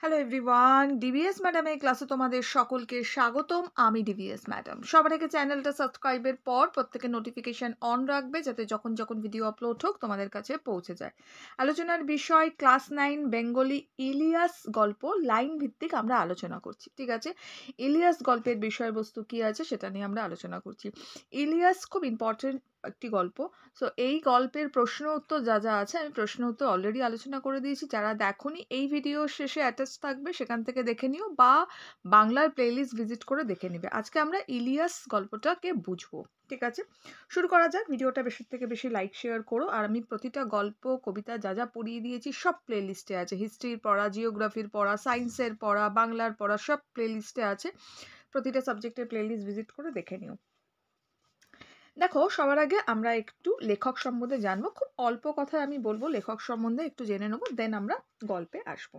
Hello everyone, DVS ম্যাডামের ক্লাসে তোমাদের সকলকে স্বাগতম। আমি ডিভিএস ম্যাডাম। সবার আগে চ্যানেলটা সাবস্ক্রাইবের পর প্রত্যেকে নোটিফিকেশন অন রাখবে, যাতে যখন যখন ভিডিও আপলোড হোক তোমাদের কাছে পৌঁছে যায়। আলোচনার বিষয় ক্লাস 9 বেঙ্গলি ইলিয়াস গল্প লাইন ভিত্তিক আমরা আলোচনা করছি। ঠিক আছে, ইলিয়াস গল্পের বিষয়বস্তু কি আছে সেটা নিয়ে আমরা আলোচনা করছি। ইলিয়াস খুব ইম্পর্টেন্ট একটি গল্প। সো এই গল্পের প্রশ্ন উত্তর যা যা আছে আমি প্রশ্ন উত্তর অলরেডি আলোচনা করে দিয়েছি। যারা দেখোনি এই ভিডিও শেষে অ্যাটাচ থাকবে, সেখান থেকে দেখে নিও বা বাংলার প্লেলিস্ট ভিজিট করে দেখে নিবে। আজকে আমরা ইলিয়াস গল্পটাকে বুঝবো। ঠিক আছে, শুরু করা যাক। ভিডিওটা বেশি থেকে বেশি লাইক শেয়ার করো। আর আমি প্রতিটা গল্প কবিতা যা যা পড়িয়ে দিয়েছি সব প্লেলিস্টে আছে। হিস্ট্রির পড়া, জিওগ্রাফির পড়া, সায়েন্সের পড়া, বাংলার পড়া সব প্লেলিস্টে আছে। প্রতিটা সাবজেক্টের প্লেলিস্ট ভিজিট করে দেখে নিও। দেখো, সবার আগে আমরা একটু লেখক সম্বন্ধে জানবো। খুব অল্প কথা আমি বলবো, লেখক সম্বন্ধে একটু জেনে নেবো, দেন আমরা গল্পে আসবো।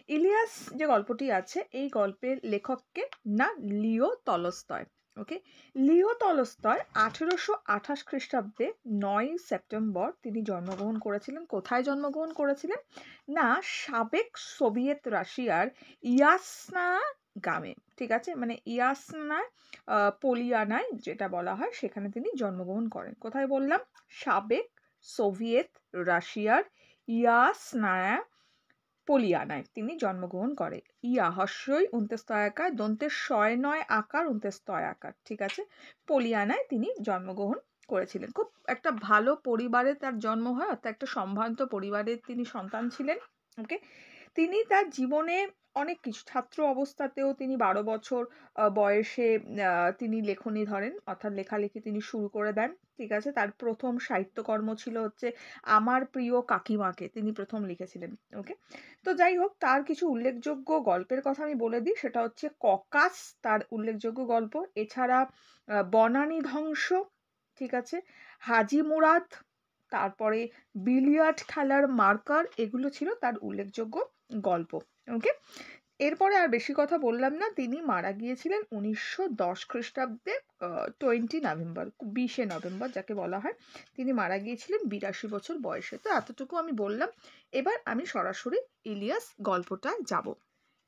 ইলিয়াস যে গল্পটি আছে, এই গল্পের লেখককে না লিও তলস্তয়। ওকে, লিও তলস্তয় 1828 খ্রিস্টাব্দে 9 সেপ্টেম্বর তিনি জন্মগ্রহণ করেছিলেন। কোথায় জন্মগ্রহণ করেছিলেন? না, সাবেক সোভিয়েত রাশিয়ার ইয়াসনা গ্রামে। ঠিক আছে, মানে ইয়াসনায় পোলিয়ানায় যেটা বলা হয়, সেখানে তিনি জন্মগ্রহণ করেন। কোথায় বললাম? সাবেক সোভিয়েত রাশিয়ার ইয়াসনায়া পোলিয়ানায় তিনি জন্মগ্রহণ করে। ইয়া হস্যই উন্তেস্তয়াকার, দন্তের শয় নয় আকার উন্তেস্তয় আকার। ঠিক আছে, পোলিয়ানায় তিনি জন্মগ্রহণ করেছিলেন। খুব একটা ভালো পরিবারে তার জন্ম হয়, অর্থাৎ একটা সম্ভ্রান্ত পরিবারের তিনি সন্তান ছিলেন। ওকে, তিনি তার জীবনে অনেক কিছু, ছাত্র অবস্থাতেও তিনি 12 বছর বয়সে তিনি লেখনী ধরেন, অর্থাৎ লেখালেখি তিনি শুরু করে দেন। ঠিক আছে, তার প্রথম সাহিত্যকর্ম ছিল হচ্ছে আমার প্রিয় কাকিমাকে তিনি প্রথম লিখেছিলেন। ওকে, তো যাই হোক, তার কিছু উল্লেখযোগ্য গল্পের কথা আমি বলে দিই। সেটা হচ্ছে ককাস, তার উল্লেখযোগ্য গল্প। এছাড়া বনানী ধ্বংস, ঠিক আছে, হাজি মুরাদ, তারপরে বিলিয়ার্ড খেলার মার্কার, এগুলো ছিল তার উল্লেখযোগ্য গল্প। ওকে, এরপরে আর বেশি কথা বললাম না। তিনি মারা গিয়েছিলেন 1910 খ্রিস্টাব্দে 20 নভেম্বর, 20শে নভেম্বর যাকে বলা হয়। তিনি মারা গিয়েছিলেন 82 বছর বয়সে। তো এতটুকু আমি বললাম। এবার আমি সরাসরি ইলিয়াস গল্পটায় যাব।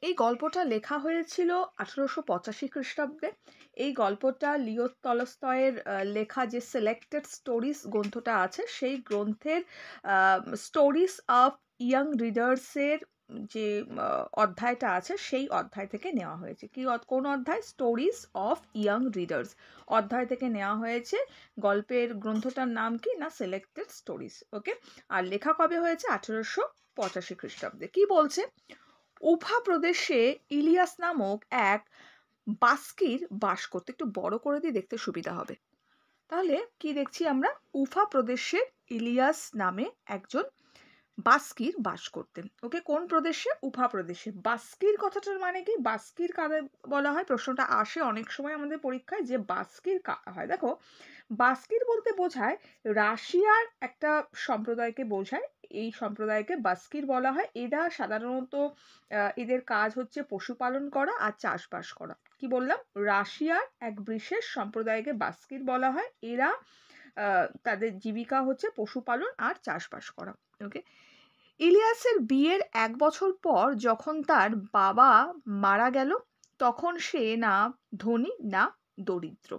এই গল্পটা লেখা হয়েছিল 1885 খ্রিস্টাব্দে। এই গল্পটা লিও তলস্তয়ের লেখা যে সিলেক্টেড স্টোরিজ গ্রন্থটা আছে, সেই গ্রন্থের স্টোরিজ অফ ইয়াং রিডার্সের যে অধ্যায়টা আছে, সেই অধ্যায় থেকে নেওয়া হয়েছে। কোন অধ্যায়? স্টোরিজ অফ ইয়াং রিডার্স অধ্যায় থেকে নেওয়া হয়েছে। গল্পের গ্রন্থটার নাম কি? না, সিলেক্টেড স্টোরিজ। ওকে, আর লেখা কবে হয়েছে? 1885 খ্রিস্টাব্দে। কি বলছে? উফা প্রদেশে ইলিয়াস নামক এক বাস্কির বাস করতে। একটু বড় করে দিয়ে দেখতে সুবিধা হবে। তাহলে কি দেখছি আমরা? উফা প্রদেশের ইলিয়াস নামে একজন বাস্কির বাস করতেন। ওকে, কোন প্রদেশে? উফা প্রদেশে। বাস্কির কথাটার মানে কি? বাস্কির কাদের বলা হয়? প্রশ্নটা আসে অনেক সময় আমাদের পরীক্ষায়, যে বাস্কির কারা হয়। দেখো, বাস্কির বলতে বোঝায় রাশিয়ার একটা সম্প্রদায়কে বোঝায়। এই সম্প্রদায়কে বাস্কির বলা হয়। এরা সাধারণত এদের কাজ হচ্ছে পশুপালন করা আর চাষবাস করা। কি বললাম? রাশিয়ার এক বিশেষ সম্প্রদায়কে বাস্কির বলা হয়। এরা তাদের জীবিকা হচ্ছে পশুপালন আর চাষবাস করা। ওকে, ইলিয়াসের বিয়ের 1 বছর পর যখন তার বাবা মারা গেল, তখন সে না ধনী না দরিদ্র।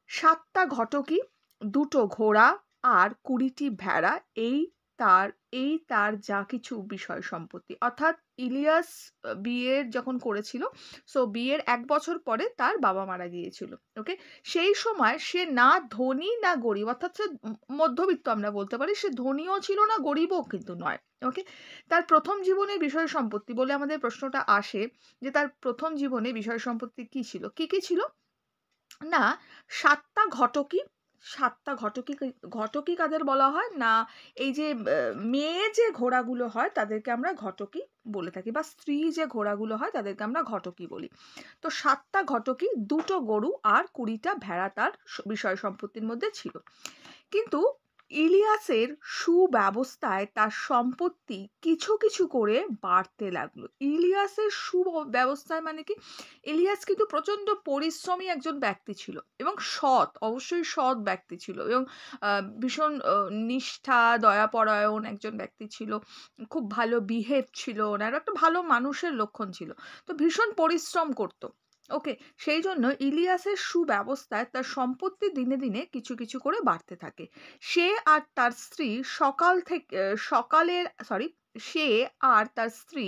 7টা ঘটকী, 2টো ঘোড়া আর 20টি ভেড়া, এই তার যা কিছু বিষয় সম্পত্তি। অর্থাৎ ইলিয়াস বিয়ের যখন করেছিল, সো বিয়ের 1 বছর পরে তার বাবা মারা গিয়েছিল। ওকে, সেই সময় সে না ধনী না গরিব, অর্থাৎ সে মধ্যবিত্ত আমরা বলতে পারি। সে ধনীও ছিল না, গরিবও কিন্তু নয়। ওকে, তার প্রথম জীবনের বিষয় সম্পত্তি বলে আমাদের প্রশ্নটা আসে, যে তার প্রথম জীবনে বিষয় সম্পত্তি কি ছিল? কি কি ছিল? না, 7টা ঘটকী। 7টা ঘটকী। ঘটকী কাদের বলা হয়? না, এই যে মেয়ে যে ঘোড়াগুলো হয় তাদেরকে আমরা ঘটকী বলে থাকি, বা স্ত্রী যে ঘোড়াগুলো হয় তাদেরকে আমরা ঘটকী বলি। তো 7টা ঘটকী, 2টো গরু আর 20টা ভেড়া তার বিষয় সম্পত্তির মধ্যে ছিল। কিন্তু ইলিয়াসের সুব্যবস্থায় তার সম্পত্তি কিছু কিছু করে বাড়তে লাগলো। ইলিয়াসের সুব্যবস্থায় মানে কি, ইলিয়াস কিন্তু প্রচন্ড পরিশ্রমী একজন ব্যক্তি ছিল এবং সৎ, অবশ্যই সৎ ব্যক্তি ছিল এবং ভীষণ নিষ্ঠা দয়াপরায়ণ একজন ব্যক্তি ছিল, খুব ভালো বিহেভ ছিল, ওনার একটা ভালো মানুষের লক্ষণ ছিল, তো ভীষণ পরিশ্রম করতো। ওকে, সেই জন্য ইলিয়াসের সুব্যবস্থায় তার সম্পত্তি দিনে দিনে কিছু কিছু করে বাড়তে থাকে। সে আর তার স্ত্রী সে আর তার স্ত্রী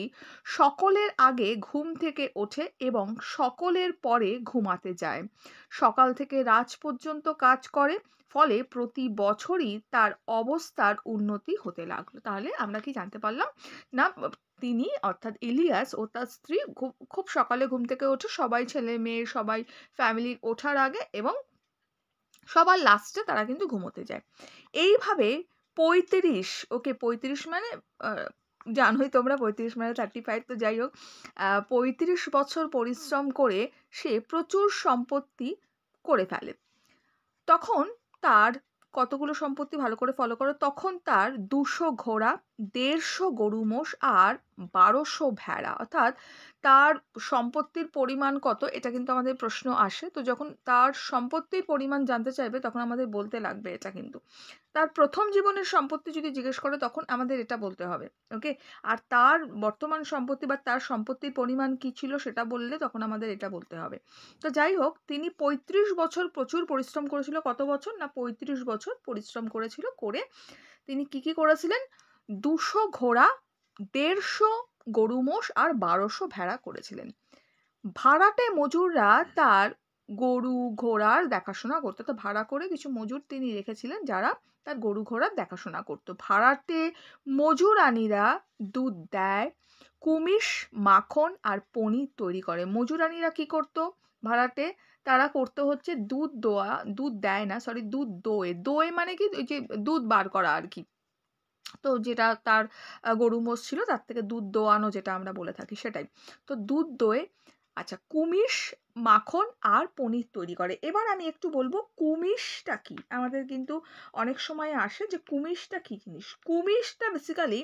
সকলের আগে ঘুম থেকে ওঠে এবং সকলের পরে ঘুমাতে যায়। সকাল থেকে রাত পর্যন্ত কাজ করে, ফলে প্রতি বছরই তার অবস্থার উন্নতি হতে লাগলো। তাহলে আমরা কি জানতে পারলাম না, তিনি অর্থাৎ ইলিয়াস ও তার স্ত্রী খুব সকালে ঘুম থেকে ওঠে, সবাই ছেলে মেয়ে সবাই ফ্যামিলির ওঠার আগে, এবং সবার লাস্টে তারা কিন্তু ঘুমোতে যায়। এইভাবে 35, ওকে 35 মানে জানোই তোমরা 35 মানে 35, তো যাই হোক 35 বছর পরিশ্রম করে সে প্রচুর সম্পত্তি করে ফেলে। তখন তার কতগুলো সম্পত্তি, ভালো করে ফলো করো, তখন তার 200 ঘোড়া, 150 গরু মোষ আর 1200 ভেড়া। অর্থাৎ তার সম্পত্তির পরিমাণ কত, এটা কিন্তু আমাদের প্রশ্ন আসে। তো যখন তার সম্পত্তির পরিমাণ জানতে চাইবে তখন আমাদের বলতে লাগবে এটা কিন্তু। তার প্রথম জীবনের সম্পত্তি যদি জিজ্ঞেস করে তখন আমাদের এটা বলতে হবে। ওকে, আর তার বর্তমান সম্পত্তি বা তার সম্পত্তির পরিমাণ কি ছিল সেটা বললে তখন আমাদের এটা বলতে হবে। তো যাই হোক, তিনি 35 বছর প্রচুর পরিশ্রম করেছিল। কত বছর না, 35 বছর পরিশ্রম করেছিল। করে তিনি কি কি করেছিলেন, 200 ঘোড়া, 150 গরু মোষ আর 1200 ভেড়া করেছিলেন। ভাড়াটে মজুররা তার গরু ঘোড়ার দেখাশোনা করতো। তো ভাড়া করে কিছু মজুর তিনি রেখেছিলেন যারা তার গরু ঘোড়ার দেখাশোনা করতো। ভাড়াটে মজুরানীরা দুধ দেয়, কুমিশ, মাখন আর পনির তৈরি করে। মজুরানীরা কি করতো ভাড়াটে, তারা করতো হচ্ছে দুধ দেয় না, সরি, দুধ দোয়ে। দোয়ে মানে কি, ওই যে দুধ বার করা আর কি। তো যেটা তার গরু মোষ ছিল তার থেকে দুধ দোয়ানো যেটা আমরা বলে থাকি সেটাই। তো দুধ দোয়ে, আচ্ছা, কুমিশ, মাখন আর পনির তৈরি করে। এবার আমি একটু বলবো কুমিশটা কি। আমাদের কিন্তু অনেক সময় আসে যে কুমিশটা কি জিনিস। কুমিশটা বেসিক্যালি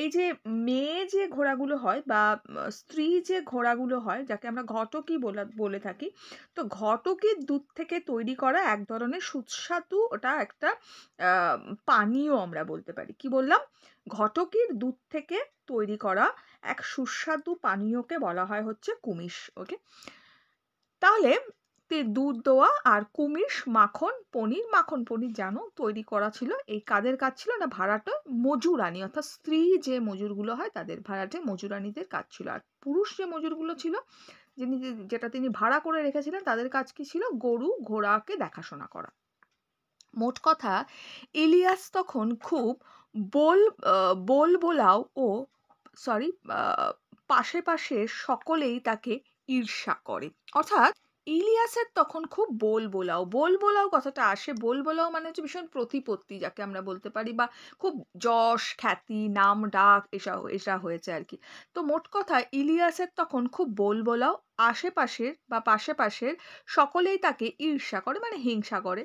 এই যে মেয়ে যে ঘোড়াগুলো হয় বা স্ত্রী যে ঘোড়াগুলো হয়, যাকে আমরা ঘটকি বলে থাকি, তো ঘটকির দুধ থেকে তৈরি করা এক ধরনের সুস্বাদু, ওটা একটা পানীয় আমরা বলতে পারি। কি বললাম, ঘটকির দুধ থেকে তৈরি করা এক সুস্বাদু পানীয়কে বলা হয় হচ্ছে কুমিশ। ওকে, তাহলে দুধ দোয়া আর কুমিশ, মাখন পনির জানো তৈরি করা ছিল। এই কাদের কাজ ছিল না, ভাড়াটে মজুরানী, অর্থাৎ স্ত্রী যে মজুরগুলো হয় তাদের, ভাড়াটে মজুরানীদের কাজ ছিল। আর পুরুষ যে মজুরগুলো ছিল, যেটা তিনি ভাড়া করে রেখেছিলেন, তাদের কাজ কি ছিল, গরু ঘোড়াকে দেখাশোনা করা। মোট কথা, ইলিয়াস তখন খুব বোলাও ও সরি পাশে পাশে সকলেই তাকে ঈর্ষা করে। অর্থাৎ ইলিয়াসের তখন খুব বোলাও কথাটা আসে, বোলাও মানে হচ্ছে ভীষণ প্রতিপত্তি যাকে আমরা বলতে পারি, বা খুব যশ খ্যাতি নাম ডাক এসা হয়েছে আর কি। তো মোট কথা, ইলিয়াসের তখন খুব বোলাও, আশেপাশের বা পাশের সকলেই তাকে ঈর্ষা করে মানে হিংসা করে।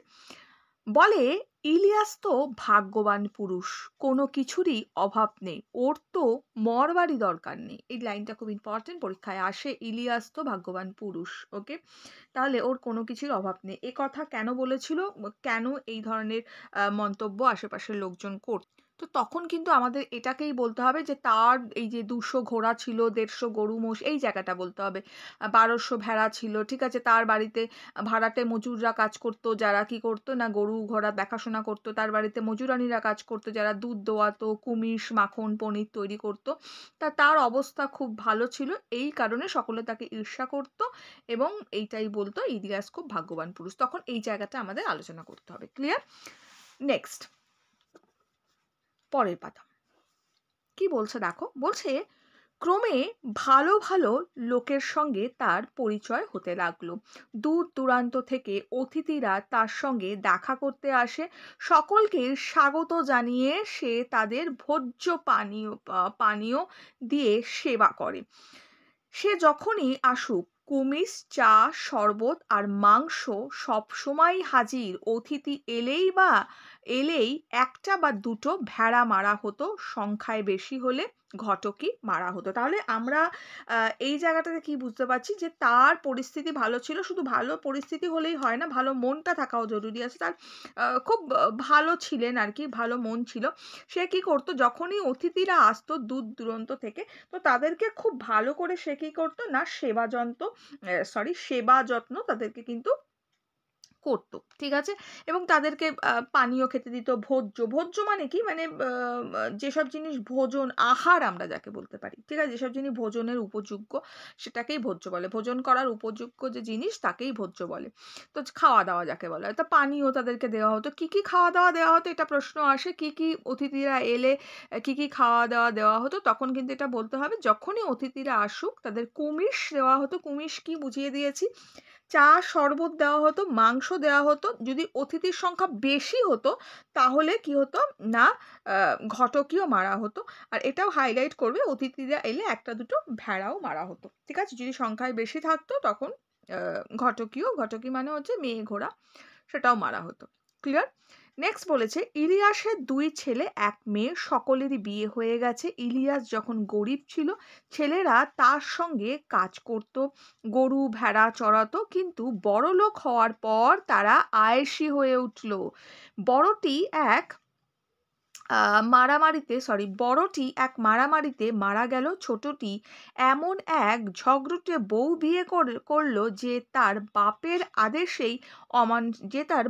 বলে, ইলিয়াস তো ভাগ্যবান পুরুষ, কোনো কিছুরই অভাব নেই, ওর তো মরবারই দরকার নেই। এই লাইনটা খুব ইম্পর্টেন্ট, পরীক্ষায় আসে, ইলিয়াস তো ভাগ্যবান পুরুষ। ওকে, তাহলে ওর কোনো কিছুর অভাব নেই। এ কথা কেন বলেছিল, কেন এই ধরনের মন্তব্য আশেপাশের লোকজন করত, তো তখন কিন্তু আমাদের এটাকেই বলতে হবে যে তার এই যে 200 ঘোড়া ছিল, 150 গরু মোষ, এই জায়গাটা বলতে হবে। 1200 ভেড়া ছিল, ঠিক আছে, তার বাড়িতে ভাড়াটে মজুররা কাজ করতো, যারা কি করতো না গরু ঘোড়া দেখাশোনা করতো। তার বাড়িতে মজুরানীরা কাজ করতো, যারা দুধ দোয়াতো, কুমিশ, মাখন, পনির তৈরি করতো। তার অবস্থা খুব ভালো ছিল, এই কারণে সকলে তাকে ঈর্ষা করতো এবং এইটাই বলতো ইলিয়াস খুব ভাগ্যবান পুরুষ। তখন এই জায়গাটা আমাদের আলোচনা করতে হবে। ক্লিয়ার? নেক্সট, পরের পাতা কি বলছে দেখো। বলছে, ক্রমে ভালো ভালো লোকের সঙ্গে তার পরিচয় হতে লাগলো। দূর দূরান্ত থেকে অতিথিরা তার সঙ্গে দেখা করতে আসে। সকলকে স্বাগত জানিয়ে সে তাদের ভোজ্য পানীয় দিয়ে সেবা করে। সে যখনই আসুক, কুমিজ, চা, শরবত আর মাংস সব সময় হাজির। অতিথি এলেই বা এলেই একটা বা দুটো ভেড়া মারা হতো, সংখ্যায় বেশি হলে ঘটকি মারা হতো। তাহলে আমরা এই জায়গাটাতে কি বুঝতে পারছি যে তার পরিস্থিতি ভালো ছিল, শুধু ভালো পরিস্থিতি হলেই হয় না, ভালো মনটা থাকাও জরুরি আছে। তার খুব ভালো ছিলেন আর কি, ভালো মন ছিল। সে কি করতো, যখনই অতিথিরা আসতো দূর দূরান্ত থেকে, তো তাদেরকে খুব ভালো করে সে কি করতো না, সেবা যত্ন তাদেরকে কিন্তু করতো, ঠিক আছে? এবং তাদেরকে পানীয় খেতে দিত, ভোজ্য মানে কি, মানে যেসব জিনিস ভোজন আহার আমরা যাকে বলতে পারি, ঠিক আছে, যেসব জিনিস ভোজনের উপযোগ্য সেটাকেই ভোজ্য বলে, ভোজন করার উপযোগ্য যে জিনিস তাকেই ভোজ্য বলে। তো খাওয়া দাওয়া যাকে বলা হয়, তা পানীয় তাদেরকে দেওয়া হতো। কি কি খাওয়া দাওয়া দেওয়া হতো, এটা প্রশ্ন আসে, কি কি অতিথিরা এলে কি কি খাওয়া দাওয়া দেওয়া হতো, তখন কিন্তু এটা বলতে হবে যখনই অতিথিরা আসুক তাদের কুমিষ দেওয়া হতো। কুমিষ কি বুঝিয়ে দিয়েছি, চা শরবত দেওয়া হতো, মাংস দেওয়া হতো। যদি অতিথির সংখ্যা বেশি হতো তাহলে কি হতো না, ঘটকিও মারা হতো। আর এটাও হাইলাইট করবে, অতিথিরা এলে একটা দুটো ভেড়াও মারা হতো, ঠিক আছে? যদি সংখ্যায় বেশি থাকতো তখন ঘটকি মানে হচ্ছে মেয়ে ঘোড়া, সেটাও মারা হতো। ক্লিয়ার? নেক্সট বলেছে, ইলিয়াসের 2 ছেলে 1 মেয়ে, সকলেরই বিয়ে হয়ে গেছে। ইলিয়াস যখন গরিব ছিল ছেলেরা তার সঙ্গে কাজ করত, গরু ভেড়া চড়াতো, কিন্তু বড়লোক হওয়ার পর তারা আয়েশি হয়ে উঠল। বড়টি এক বড়টি এক মারামারিতে মারা গেল। ছোটটি এমন এক ঝগড়ুটে বউ বিয়ে করলো যে তার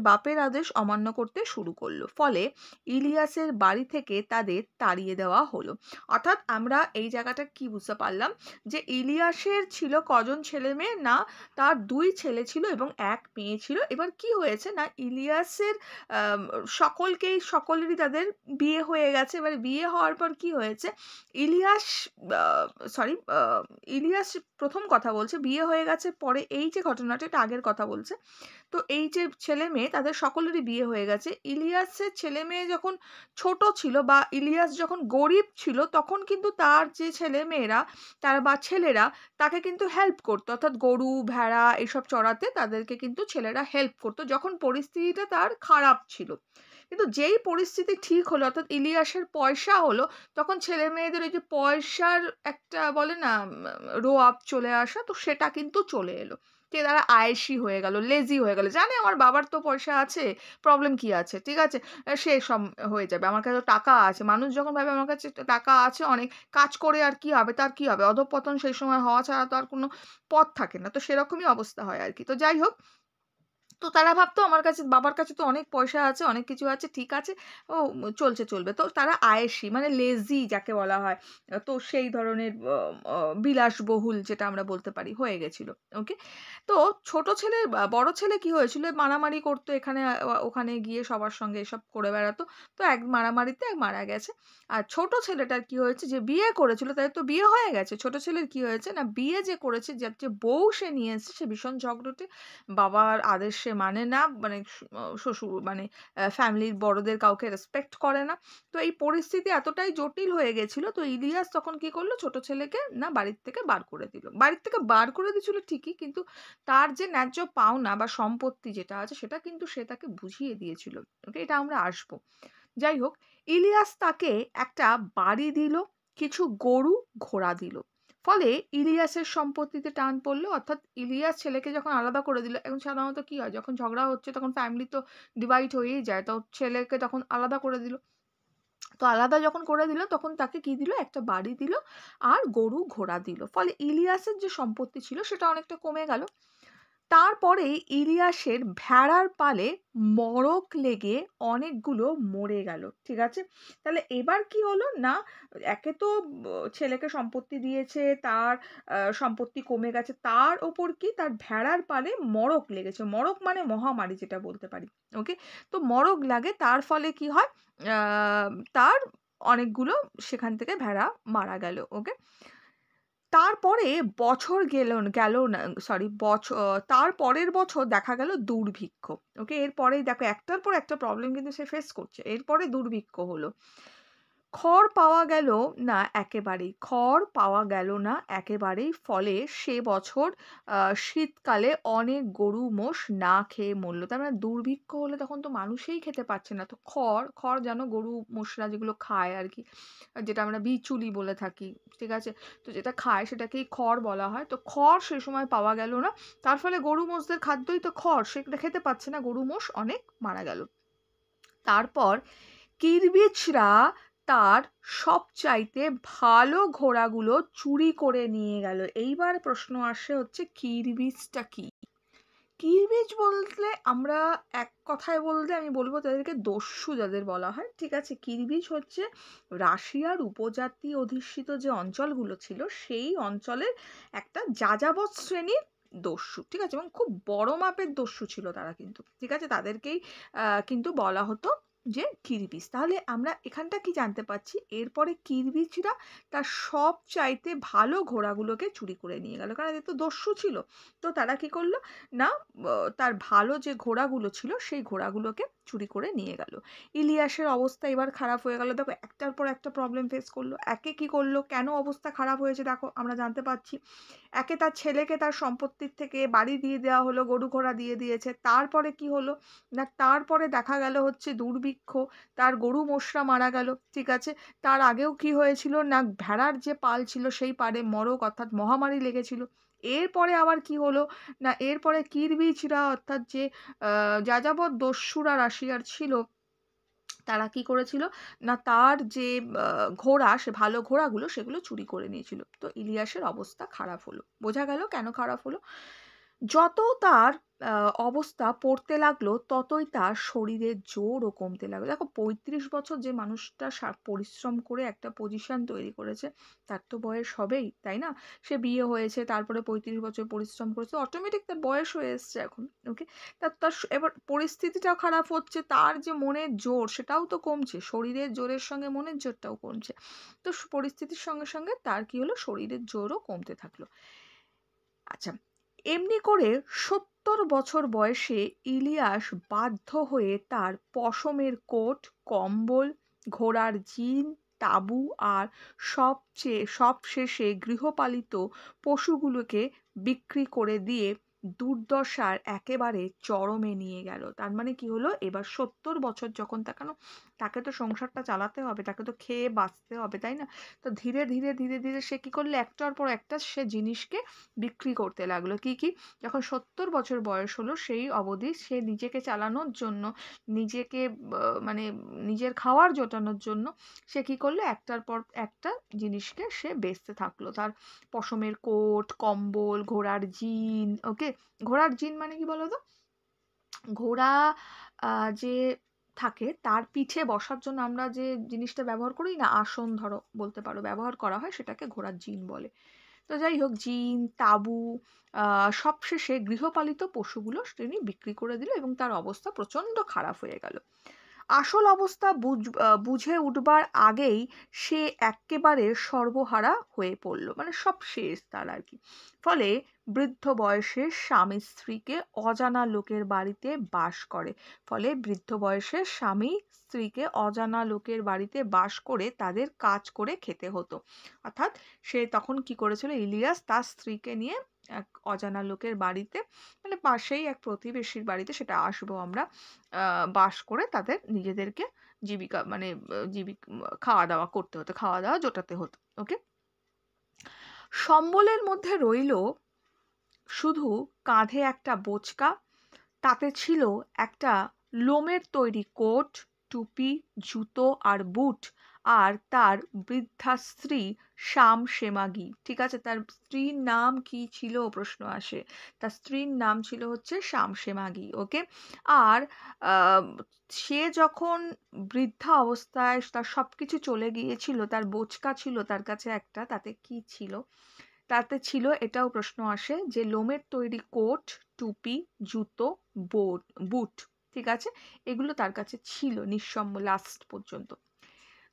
বাপের আদেশ অমান্য করতে শুরু করলো। ফলে ইলিয়াসের বাড়ি থেকে তাদের তাড়িয়ে দেওয়া হলো। অর্থাৎ আমরা এই জায়গাটা কি বুঝতে পারলাম, যে ইলিয়াসের ছিল কজন ছেলে মেয়ে, না তার 2 ছেলে ছিল এবং 1 মেয়ে ছিল। এবার কি হয়েছে না, ইলিয়াসের আম সকলেরই তাদের বিয়ে হয়ে গেছে। এবারে বিয়ে হওয়ার পর কি হয়েছে, ইলিয়াস আ সরি আ ইলিয়াস প্রথম কথা বলছে বিয়ে হয়ে গেছে, পরে এই যে ঘটনাটা এটা আগের কথা বলছে। তো এই যে ছেলে মেয়ে তাদের সকলেরই বিয়ে হয়ে গেছে। ইলিয়াসের ছেলে মেয়ে যখন ছোট ছিল বা ইলিয়াস যখন গরিব ছিল তখন কিন্তু তার যে ছেলে মেয়েরা বা ছেলেরা তাকে কিন্তু হেল্প করতো, অর্থাৎ গরু ভেড়া এসব চড়াতে তাদেরকে কিন্তু ছেলেরা হেল্প করতো যখন পরিস্থিতিটা তার খারাপ ছিল। কিন্তু যেই পরিস্থিতি ঠিক হলো, অর্থাৎ ইলিয়াসের পয়সা হলো, তখন ছেলে মেয়েদের ওই যে পয়সার একটা বলে না রো আপ চলে আসা, তো সেটা কিন্তু চলে এলো। তারা আয়েশি হয়ে গেল, লেজি হয়ে গেল, জানে আমার বাবার তো পয়সা আছে, প্রবলেম কি আছে, ঠিক আছে, সে সব হয়ে যাবে, আমার কাছে তো টাকা আছে। মানুষ যখন ভাবে আমার কাছে টাকা আছে অনেক, কাজ করে আর কি হবে, তার কি হবে, অধঃপতন সেই সময় হওয়া ছাড়া তো আর কোনো পথ থাকে না। তো সেরকমই অবস্থা হয় আর কি। তো যাই হোক, তো তারা ভাবতো আমার কাছে, বাবার কাছে তো অনেক পয়সা আছে, অনেক কিছু আছে, ঠিক আছে, ও চলবে। তো তারা আয়েশি মানে লেজি যাকে বলা হয়, তো সেই ধরনের বিলাসবহুল যেটা আমরা বলতে পারি হয়ে গেছিল। ওকে? তো ছোট ছেলে বড় ছেলে কি হয়েছিল, মারামারি করতো এখানে ওখানে গিয়ে সবার সঙ্গে এসব করে বেড়াতো। তো এক মারামারিতে মারা গেছে। আর ছোট ছেলেটার কি হয়েছে, যে বিয়ে করেছিল তাদের তো বিয়ে হয়ে গেছে, ছোট ছেলের কি হয়েছে না, বিয়ে যে করেছে, যার যে বউ সে নিয়ে এসেছে সে ভীষণ ঝগড়টে, বাবার আদেশ সে মানে না, মানে শ্বশুর মানে ফ্যামিলির বড়দের কাউকে রেসপেক্ট করে না। তো এই পরিস্থিতি এতটাই জটিল হয়ে গেছিল, তো ইলিয়াস তখন কি করলো, ছোট ছেলেকে না বাড়ির থেকে বার করে দিল। বাড়ির থেকে বার করে দিয়েছিল ঠিকই, কিন্তু তার যে ন্যায্য পাওনা বা সম্পত্তি যেটা আছে সেটা কিন্তু সে তাকে বুঝিয়ে দিয়েছিল। ওকে, এটা আমরা আসবো। যাই হোক, ইলিয়াস তাকে একটা বাড়ি দিল, কিছু গরু ঘোড়া দিল। ফলে ইলিয়াসের সম্পত্তিতে টান পড়লো, অর্থাৎ ইলিয়াস ছেলেকে যখন আলাদা করে দিল, এখন সাধারণত কি হয় যখন ঝগড়া হচ্ছে তখন ফ্যামিলি তো ডিভাইড হয়েই যায়, তো ছেলেকে তখন আলাদা করে দিল। তো আলাদা যখন করে দিল তখন তাকে কি দিল, একটা বাড়ি দিল আর গরু ঘোড়া দিল। ফলে ইলিয়াসের যে সম্পত্তি ছিল সেটা অনেকটা কমে গেল। তারপরে ইলিয়াসের ভেড়ার পালে মড়ক লেগে অনেকগুলো মরে গেল, ঠিক আছে? তাহলে এবার কি হলো না, একে তো ছেলেকে সম্পত্তি দিয়েছে, তার সম্পত্তি কমে গেছে, তার ওপর কি তার ভেড়ার পালে মড়ক লেগেছে। মড়ক মানে মহামারী যেটা বলতে পারি। ওকে? তো মড়ক লাগে, তার ফলে কি হয়, তার অনেকগুলো সেখান থেকে ভেড়া মারা গেল। ওকে? তারপরে বছর গেল না, তার পরের বছর দেখা গেল দুর্ভিক্ষ। ওকে? এরপরেই দেখো একটার পর একটা প্রবলেম কিন্তু সে ফেস করছে। এরপরে দুর্ভিক্ষ হলো। খড় পাওয়া গেল না একেবারেই, খড় পাওয়া গেল না একেবারেই। ফলে সে বছর শীতকালে অনেক গরু মোষ না খেয়ে মরল। তার মানে দুর্ভিক্ষ হলে তখন তো মানুষই খেতে পাচ্ছে না। তো খড় জানো গরু মোষরা যেগুলো খায় আরকি, যেটা আমরা বিচুলি বলে থাকি। ঠিক আছে? তো যেটা খায় সেটাকেই খড় বলা হয়। তো খড় সে সময় পাওয়া গেল না। তার ফলে গরু মোষদের খাদ্যই তো খড়। সেটা খেতে পাচ্ছে না, গরু মোষ অনেক মারা গেল। তারপর কিরবিচরা তার সবচাইতে ভালো ঘোড়াগুলো চুরি করে নিয়ে গেল। এইবার প্রশ্ন আসে হচ্ছে কিরবিচটা কি? কিরবিচ বলতে আমরা এক কথায় বলতে আমি বলবো তাদেরকে দস্যু যাদের বলা হয়। ঠিক আছে? কিরবিচ হচ্ছে রাশিয়ার উপজাতি অধিষ্ঠিত যে অঞ্চলগুলো ছিল সেই অঞ্চলের একটা যাযাবর শ্রেণীর দস্যু। ঠিক আছে? এবং খুব বড় মাপের দস্যু ছিল তারা কিন্তু। ঠিক আছে? তাদেরকেই কিন্তু বলা হতো যে কিরবিচ। তাহলে আমরা এখানটা কি জানতে পারছি? এরপরে কিরবিচরা তার সব চাইতে ভালো ঘোড়াগুলোকে চুরি করে নিয়ে গেল। কারণ এদের তো দস্যু ছিল। তো তারা কি করলো না, তার ভালো যে ঘোড়াগুলো ছিল সেই ঘোড়াগুলোকে চুরি করে নিয়ে গেল। ইলিয়াসের অবস্থা এবার খারাপ হয়ে গেল। দেখো একটার পর একটা প্রবলেম ফেস করলো। একে কি করলো, কেন অবস্থা খারাপ হয়েছে দেখো আমরা জানতে পারছি। একে তার ছেলেকে তার সম্পত্তির থেকে বাড়ি দিয়ে দেওয়া হলো, গরু ঘোড়া দিয়ে দিয়েছে। তারপরে কি হলো না, তারপরে দেখা গেল হচ্ছে দুর্ভিক্ষ, তার গরু মোষরা মারা গেল। ঠিক আছে? তার আগেও কি হয়েছিল না, ভেড়ার যে পাল ছিল সেই পাড়ে মরক অর্থাৎ মহামারী লেগেছিল। এরপরে আবার কি হলো না, এরপরে কিরবিচরা অর্থাৎ যে যাযাবর দস্যুরা রাশিয়ার ছিল, তারা কি করেছিল না, তার যে ঘোড়া, সে ভালো ঘোড়াগুলো সেগুলো চুরি করে নিয়েছিল। তো ইলিয়াসের অবস্থা খারাপ হলো। বোঝা গেল কেন খারাপ হলো। যত তার অবস্থা পড়তে লাগলো ততই তার শরীরের জোরও কমতে লাগলো। দেখো 35 বছর যে মানুষটা পরিশ্রম করে একটা পজিশন তৈরি করেছে, তার তো বয়স হবেই, তাই না? সে বিয়ে হয়েছে, তারপরে 35 বছর পরিশ্রম করেছে, অটোমেটিক তার বয়স হয়ে এসছে এখন। ওকে, তার এবার পরিস্থিতিটাও খারাপ হচ্ছে, তার যে মনের জোর সেটাও তো কমছে, শরীরের জোরের সঙ্গে মনের জোরটাও কমছে। তো পরিস্থিতির সঙ্গে সঙ্গে তার কি হলো, শরীরের জোরও কমতে থাকলো। আচ্ছা, এমনি করে 70 বছর বয়সে ইলিয়াস বাধ্য হয়ে তার পশমের কোট, কম্বল, ঘোড়ার জিন, তাঁবু আর সবশেষে গৃহপালিত পশুগুলোকে বিক্রি করে দিয়ে দুর্দশার একেবারে চরমে নিয়ে গেল। তার মানে কি হলো, এবার 70 বছর যখন তাকে তো সংসারটা চালাতে হবে, তাকে তো খেয়ে বাঁচতে হবে, তাই না? তো ধীরে ধীরে ধীরে ধীরে সে কি করলো, একটার পর একটা সে জিনিসকে বিক্রি করতে লাগলো। কি কি? যখন 70 বছর বয়স হলো সেই অবধি সে নিজেকে চালানোর জন্য, নিজেকে মানে নিজের খাওয়ার জোটানোর জন্য সে কি করলো, একটার পর একটা জিনিসকে সে বেচতে থাকলো। তার পশমের কোট, কম্বল, ঘোড়ার জিন। ওকে, ঘোড়ার জিন মানে কি বলো তো? ঘোড়া যে থাকে তার পিঠে বসার জন্য আমরা যে জিনিসটা ব্যবহার করি না, আসন ধরো বলতে পারো, ব্যবহার করা হয়, সেটাকে ঘোড়ার জিন বলে। তো যাই হোক, জিন, তাঁবু, সবশেষে গৃহপালিত পশুগুলো তিনি বিক্রি করে দিল এবং তার অবস্থা প্রচণ্ড খারাপ হয়ে গেল। আসল অবস্থা বুঝে উঠবার আগেই সে এক্কেবারে সর্বহারা হয়ে পড়ল, মানে সব শেষ তার আর কি। ফলে বৃদ্ধ বয়সে স্বামী স্ত্রীকে অজানা লোকের বাড়িতে বাস করে। ফলে বৃদ্ধ বয়সে স্বামী স্ত্রীকে অজানা লোকের বাড়িতে বাস করে তাদের কাজ করে খেতে হতো। অর্থাৎ সে তখন কি করেছিল, ইলিয়াস তার স্ত্রীকে নিয়ে এক অজানা লোকের বাড়িতে, মানে পাশেই এক প্রতিবেশীর বাড়িতে, সেটা আসবো আমরা, বাস করে তাদের নিজেদেরকে জীবিকা মানে খাওয়া দাওয়া করতে হতো, খাওয়া দাওয়া জোটাতে হতো। ওকে, সম্বলের মধ্যে রইল শুধু কাঁধে একটা বোঁচকা, তাতে ছিল একটা লোমের তৈরি কোট, টুপি, জুতো আর বুট। আর তার বৃদ্ধা স্ত্রী শ্যামশেমাগী। ঠিক আছে, তার স্ত্রীর নাম কি ছিল প্রশ্ন আসে। তার স্ত্রীর নাম ছিল হচ্ছে শ্যামশেমাগী। ওকে, আর আহ, সে যখন বৃদ্ধা অবস্থায় তার সবকিছু চলে গিয়েছিল, তার বোঁচকা ছিল তার কাছে একটা, তাতে কি ছিল? তাতে ছিল, এটাও প্রশ্ন আসে, যে লোমের তৈরি কোট, টুপি, জুতো, বুট। ঠিক আছে, এগুলো তার কাছে ছিল নিঃসম্ব লাস্ট পর্যন্ত।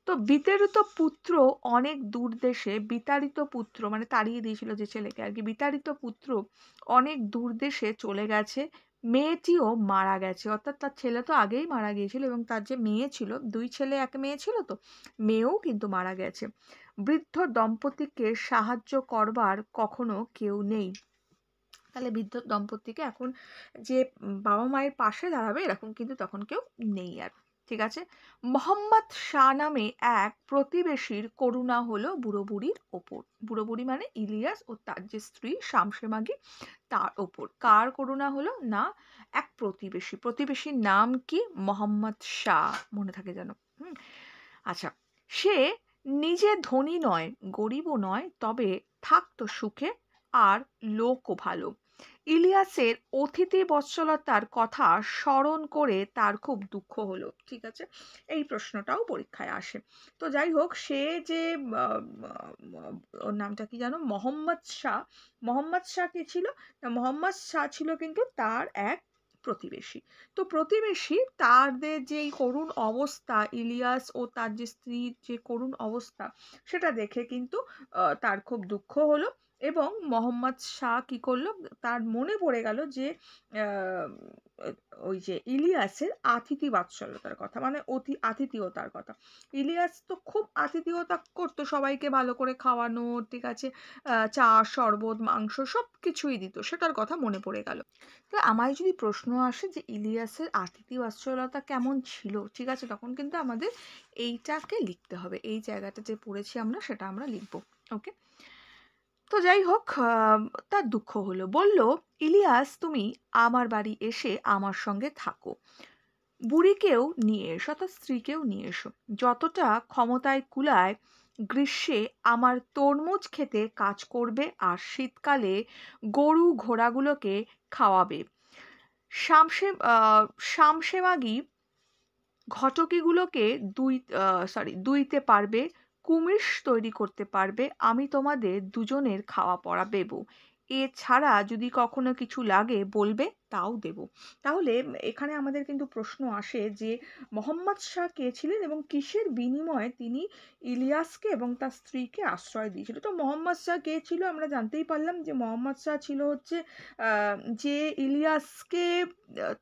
তো বিতাড়িত পুত্র অনেক দূর দেশে, বিতাড়িত পুত্র মানে তাড়িয়ে দিয়েছিল যে ছেলেকে আর কি, বিতাড়িত পুত্র অনেক দূর দেশে চলে গেছে, মেয়েটিও মারা গেছে। অর্থাৎ তার ছেলে তো আগেই মারা গিয়েছিল এবং তার যে মেয়ে ছিল, 2 ছেলে 1 মেয়ে ছিল, তো মেয়েও কিন্তু মারা গেছে। বৃদ্ধ দম্পতিকে সাহায্য করবার কখনো কেউ নেই। তাহলে বৃদ্ধ দম্পতিকে এখন যে বাবা মায়ের পাশে দাঁড়াবে এরকম কিন্তু তখন কেউ নেই আর। ঠিক আছে। মোহাম্মদ শাহ নামে এক প্রতিবেশীর করুণা হলো বুড়ো বুড়ির ওপর। বুড়ো বুড়ি মানে ইলিয়াস ও তার যে স্ত্রী শামসেমাগি, তার ওপর কার করুণা হলো না, এক প্রতিবেশী। প্রতিবেশীর নাম কি? মোহাম্মদ শাহ, মনে থাকে যেন। আচ্ছা, সে নিজে ধনী নয়, গরিবও নয়, তবে থাকতো সুখে, আর লোকও ভালো। ইলিয়াসের অতিথি বৎসলতার কথা স্মরণ করে তার খুব দুঃখ হলো। ঠিক আছে, এই প্রশ্নটাও পরীক্ষায় আসে। তো যাই হোক, সে যে ওর নামটা কি জানো, মোহাম্মদ শাহ। মোহাম্মদ শাহ কে ছিল না, মোহাম্মদ শাহ ছিল কিন্তু তার এক প্রতিবেশী। তো প্রতিবেশী তাদের যে করুণ অবস্থা, ইলিয়াস ও তার যে স্ত্রীর যে করুণ অবস্থা, সেটা দেখে কিন্তু তার খুব দুঃখ হলো। এবং মোহাম্মদ শাহ কি করলো, তার মনে পড়ে গেল যে আহ, ওই যে ইলিয়াসের আতিথি বাৎসল্যতার কথা, মানে আতিথেয়তার কথা। ইলিয়াস তো খুব আতিথেয়তা করতো, সবাইকে ভালো করে খাওয়ানো, ঠিক আছে, চা শরবত মাংস সব কিছুই দিত, সেটার কথা মনে পড়ে গেল। তো আমায় যদি প্রশ্ন আসে যে ইলিয়াসের আতিথি বাৎসল্যতা কেমন ছিল, ঠিক আছে, তখন কিন্তু আমাদের এইটাকে লিখতে হবে, এই জায়গাটা যে পড়েছি আমরা সেটা আমরা লিখবো। ওকে। তো যাই হোক, তার দুঃখ হলো, বলল, ইলিয়াস তুমি আমার বাড়ি এসে আমার সঙ্গে থাকো, বুড়িকেও নিয়ে এসো, অর্থাৎ স্ত্রীকেও নিয়ে এসো, যতটা ক্ষমতায় কুলায় গ্রীষ্মে আমার তরমুজ খেতে কাজ করবে, আর শীতকালে গরু ঘোড়াগুলোকে খাওয়াবে। শামসে শামসেমাগি ঘটকিগুলোকে দুইতে পারবে, কুমিশ তৈরি করতে পারবে, আমি তোমাদের দুজনের খাওয়া পড়া দেবো, এছাড়া যদি কখনো কিছু লাগে বলবে, তাও দেব। তাহলে এখানে আমাদের কিন্তু প্রশ্ন আসে যে মোহাম্মদ শাহ কে ছিলেন এবং কিসের বিনিময়ে তিনি ইলিয়াসকে এবং তার স্ত্রীকে আশ্রয় দিয়েছিল। তো মোহাম্মদ শাহ কে ছিল, আমরা জানতেই পারলাম যে মোহাম্মদ শাহ ছিল হচ্ছে যে ইলিয়াসকে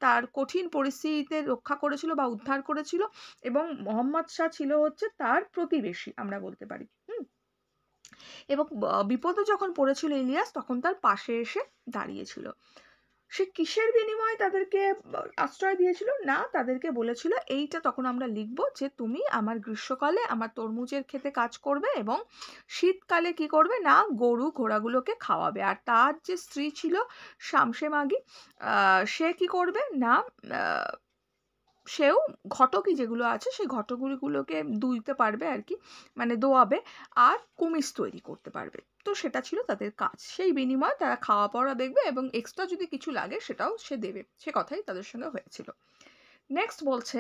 তার কঠিন পরিস্থিতিতে রক্ষা করেছিল বা উদ্ধার করেছিল, এবং মোহাম্মদ শাহ ছিল হচ্ছে তার প্রতিবেশী, আমরা বলতে পারি। এবং বিপদে যখন পড়েছিল ইলিয়াস, তখন তার পাশে এসে দাঁড়িয়েছিল। সে কিসের বিনিময়ে তাদেরকে আশ্রয় দিয়েছিল না, তাদেরকে বলেছিল এইটা তখন আমরা লিখবো যে তুমি আমার গ্রীষ্মকালে আমার তরমুজের খেতে কাজ করবে এবং শীতকালে কি করবে না, গরু ঘোড়াগুলোকে খাওয়াবে। আর তার যে স্ত্রী ছিল শামসেমাগি, সে কি করবে না, সেও ঘটকি যেগুলো আছে সেই ঘটকগুলোকে দুইতে পারবে আর কি, মানে দোয়াবে, আর কুমিজ তৈরি করতে পারবে। তো সেটা ছিল তাদের কাজ, সেই বিনিময়ে তারা খাওয়া পড়া দেখবে এবং এক্সট্রা যদি কিছু লাগে সেটাও সে দেবে, সে কথাই তাদের সঙ্গে হয়েছিল। নেক্সট বলছে,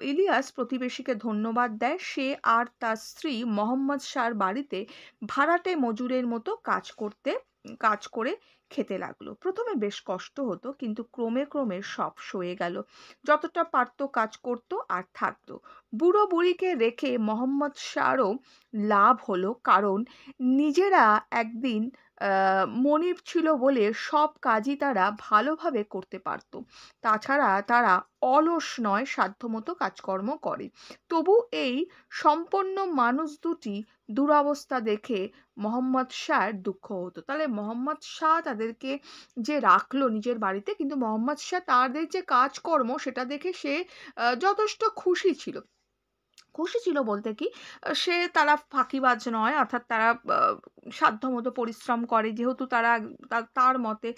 ইলিয়াস প্রতিবেশীকে ধন্যবাদ দেয়। সে আর তার স্ত্রী মোহাম্মদ শাহর বাড়িতে ভাড়াটে মজুরের মতো কাজ করে খেতে লাগলো। প্রথমে বেশ কষ্ট হতো, কিন্তু ক্রমে ক্রমে সব সয়ে গেল। যতটা পারতো কাজ করতো আর থাকতো। বুড়ো বুড়িকে রেখে মোহাম্মদ শাহরও লাভ হলো, কারণ নিজেরা একদিন মনিব ছিল বলে সব কাজই তারা ভালোভাবে করতে পারতো। তাছাড়া তারা অলস নয়, সাধ্যমতো কাজকর্ম করে। তবু এই সম্পন্ন মানুষ দুটি দুরবস্থা দেখে মোহাম্মদ শাহর দুঃখ হতো। তাহলে মোহাম্মদ শাহ তাদেরকে যে রাখলো নিজের বাড়িতে, কিন্তু মোহাম্মদ শাহ তাদের যে কাজকর্ম সেটা দেখে সে যথেষ্ট খুশি ছিল। খুশি ছিল বলতে কি, তারা ফাঁকিবাজ নয়, অর্থাৎ তারা সাধ্যমতো পরিশ্রম করে, যেহেতু তারা তার মতে,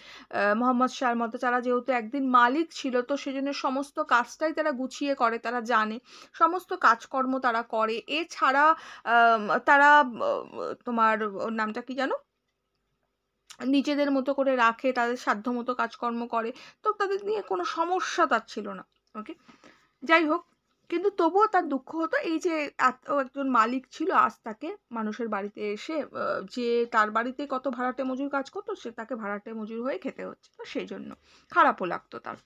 মোহাম্মদ শাহর মতে, তারা যেহেতু একদিন মালিক ছিল, তো সেজন্য সমস্ত কাজটাই তারা গুছিয়ে করে, তারা জানে সমস্ত কাজকর্ম তারা করে। এছাড়া তারা তোমার ওর নামটা কি জানো, নিজেদের মতো করে রাখে, তাদের সাধ্যমতো কাজকর্ম করে, তো তাদের নিয়ে কোনো সমস্যা তার ছিল না। ওকে, যাই হোক, কিন্তু তবুও তার দুঃখ হতো, এই যে একজন মালিক ছিল, আজ তাকে মানুষের বাড়িতে এসে যে তার বাড়িতে কত ভাড়াটে মজুর কাজ করতো, সে তাকে ভাড়াটে মজুর হয়ে খেতে হচ্ছে, তো সেই জন্য খারাপও লাগতো তার।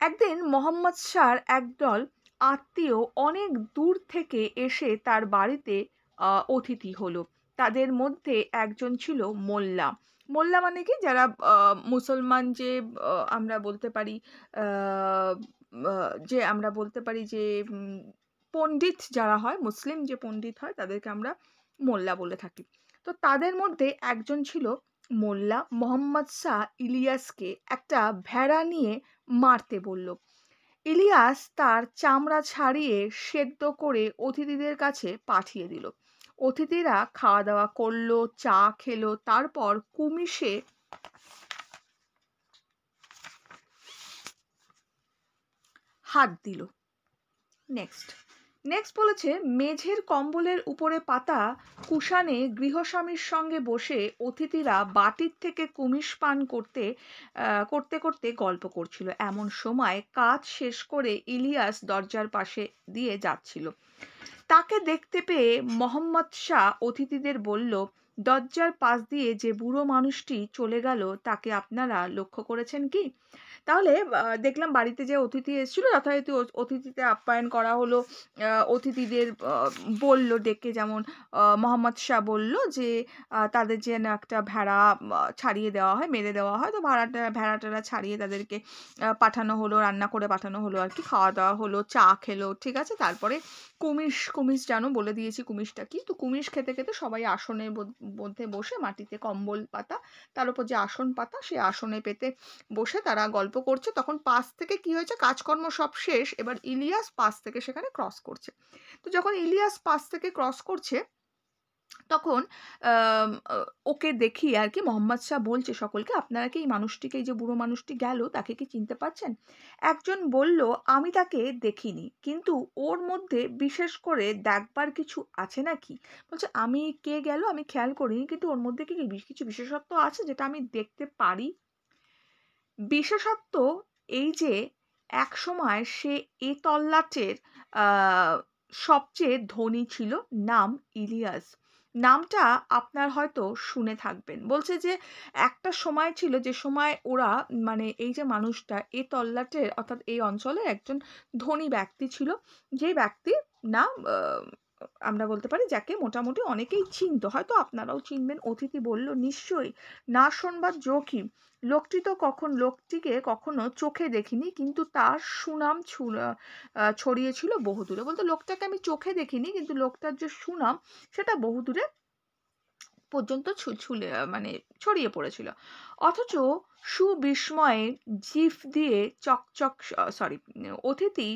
একদিন মোহাম্মদ শাহর একদল আত্মীয় অনেক দূর থেকে এসে তার বাড়িতে অতিথি হলো। তাদের মধ্যে একজন ছিল মোল্লা। মোল্লা মানে কি? যারা মুসলমান যে আমরা বলতে পারি আ আ যে আমরা বলতে পারি যে পণ্ডিত যারা হয়, মুসলিম যে পণ্ডিত হয় তাদেরকে আমরা মোল্লা বলে থাকি। তো তাদের মধ্যে একজন ছিল মোল্লা। মোহাম্মদ শাহ ইলিয়াসকে একটা ভেড়া নিয়ে মারতে বলল। ইলিয়াস তার চামড়া ছাড়িয়ে সেদ্ধ করে অতিথিদের কাছে পাঠিয়ে দিল। অতিথিরা খাওয়া দাওয়া করলো, চা খেলো, তারপর কুমিশে হাত দিল। নেক্সট বলেছে, মেঝের কম্বলের উপরে পাতা কুষাণে গৃহস্বামীর সঙ্গে বসে অতিথিরা বাটির থেকে কুমিষ পান করতে করতে গল্প করছিল। এমন সময় কাজ শেষ করে ইলিয়াস দরজার পাশে দিয়ে যাচ্ছিল। তাকে দেখতে পেয়ে মোহাম্মদ শাহ অতিথিদের বলল, দরজার পাশ দিয়ে যে বুড়ো মানুষটি চলে গেল তাকে আপনারা লক্ষ্য করেছেন কি? তাহলে দেখলাম বাড়িতে যে অতিথি এসেছিল যথারীতি অতিথিতে আপ্যায়ন করা হলো। অতিথিদের বলল ডেকে, যেমন মোহাম্মদ শাহ বলল যে তাদের যেন একটা ভেড়া ছাড়িয়ে দেওয়া হয়, মেরে দেওয়া হয়। তো ভেড়াটা ছাড়িয়ে তাদেরকে পাঠানো হলো, রান্না করে পাঠানো হলো আর কি। খাওয়া দাওয়া হলো, চা খেলো, ঠিক আছে। তারপরে কুমিশ জানো, বলে দিয়েছি কুমিশটা কি। তো কুমিশ খেতে খেতে সবাই আসনের মধ্যে বসে, মাটিতে কম্বল পাতা, তার উপর যে আসন পাতা, সেই আসনে পেতে বসে তারা গল্প করছে। তখন পাশ থেকে কি হয়েছে, কাজকর্ম সব শেষ, এবার ইলিয়াস পাশ থেকে সেখানে ক্রস করছে। তো যখন ইলিয়াস পাশ থেকে ক্রস করছে তখন ওকে দেখিয়ে আর কি মোহাম্মদ শাহ বলছে সকলকে, আপনারা কি এই মানুষটিকে, এই যে বুড়ো মানুষটি গেল, তাকে কি চিনতে পারছেন? একজন বলল, আমি তাকে দেখিনি, কিন্তু ওর মধ্যে বিশেষ করে দেখবার কিছু আছে নাকি? বলছে, আমি কে গেল আমি খেয়াল করিনি, কিন্তু ওর মধ্যে কি কিছু বিশেষত্ব আছে যেটা আমি দেখতে পারি? বিশেষত্ব এই যে একসময় সে এ তল্লাটের সবচেয়ে ধনী ছিল, নাম ইলিয়াস। নামটা আপনার হয়তো শুনে থাকবেন। বলছে যে একটা সময় ছিল যে সময় ওরা, মানে এই যে মানুষটা এ তল্লাটের অর্থাৎ এই অঞ্চলের একজন ধনী ব্যক্তি ছিল, যে ব্যক্তি নাম আমরা বলতে পারি যাকে মোটামুটি অনেকেই চিনত, হয়তো আপনারাও চিনবেন। অতিথি বলল, নিশ্চয়ই, না শোনবার জো কি? লোকটিকে কখনো চোখে দেখিনি, কিন্তু তার সুনাম ছড়িয়েছিল বহুদূরে। বলতে লোকটাকে আমি চোখে দেখিনি, কিন্তু লোকটার যে সুনাম সেটা বহুদূরে পর্যন্ত মানে ছড়িয়ে পড়েছিল। অথচ সুবিস্ময়ে জিভ দিয়ে চকচক সরি অতিথি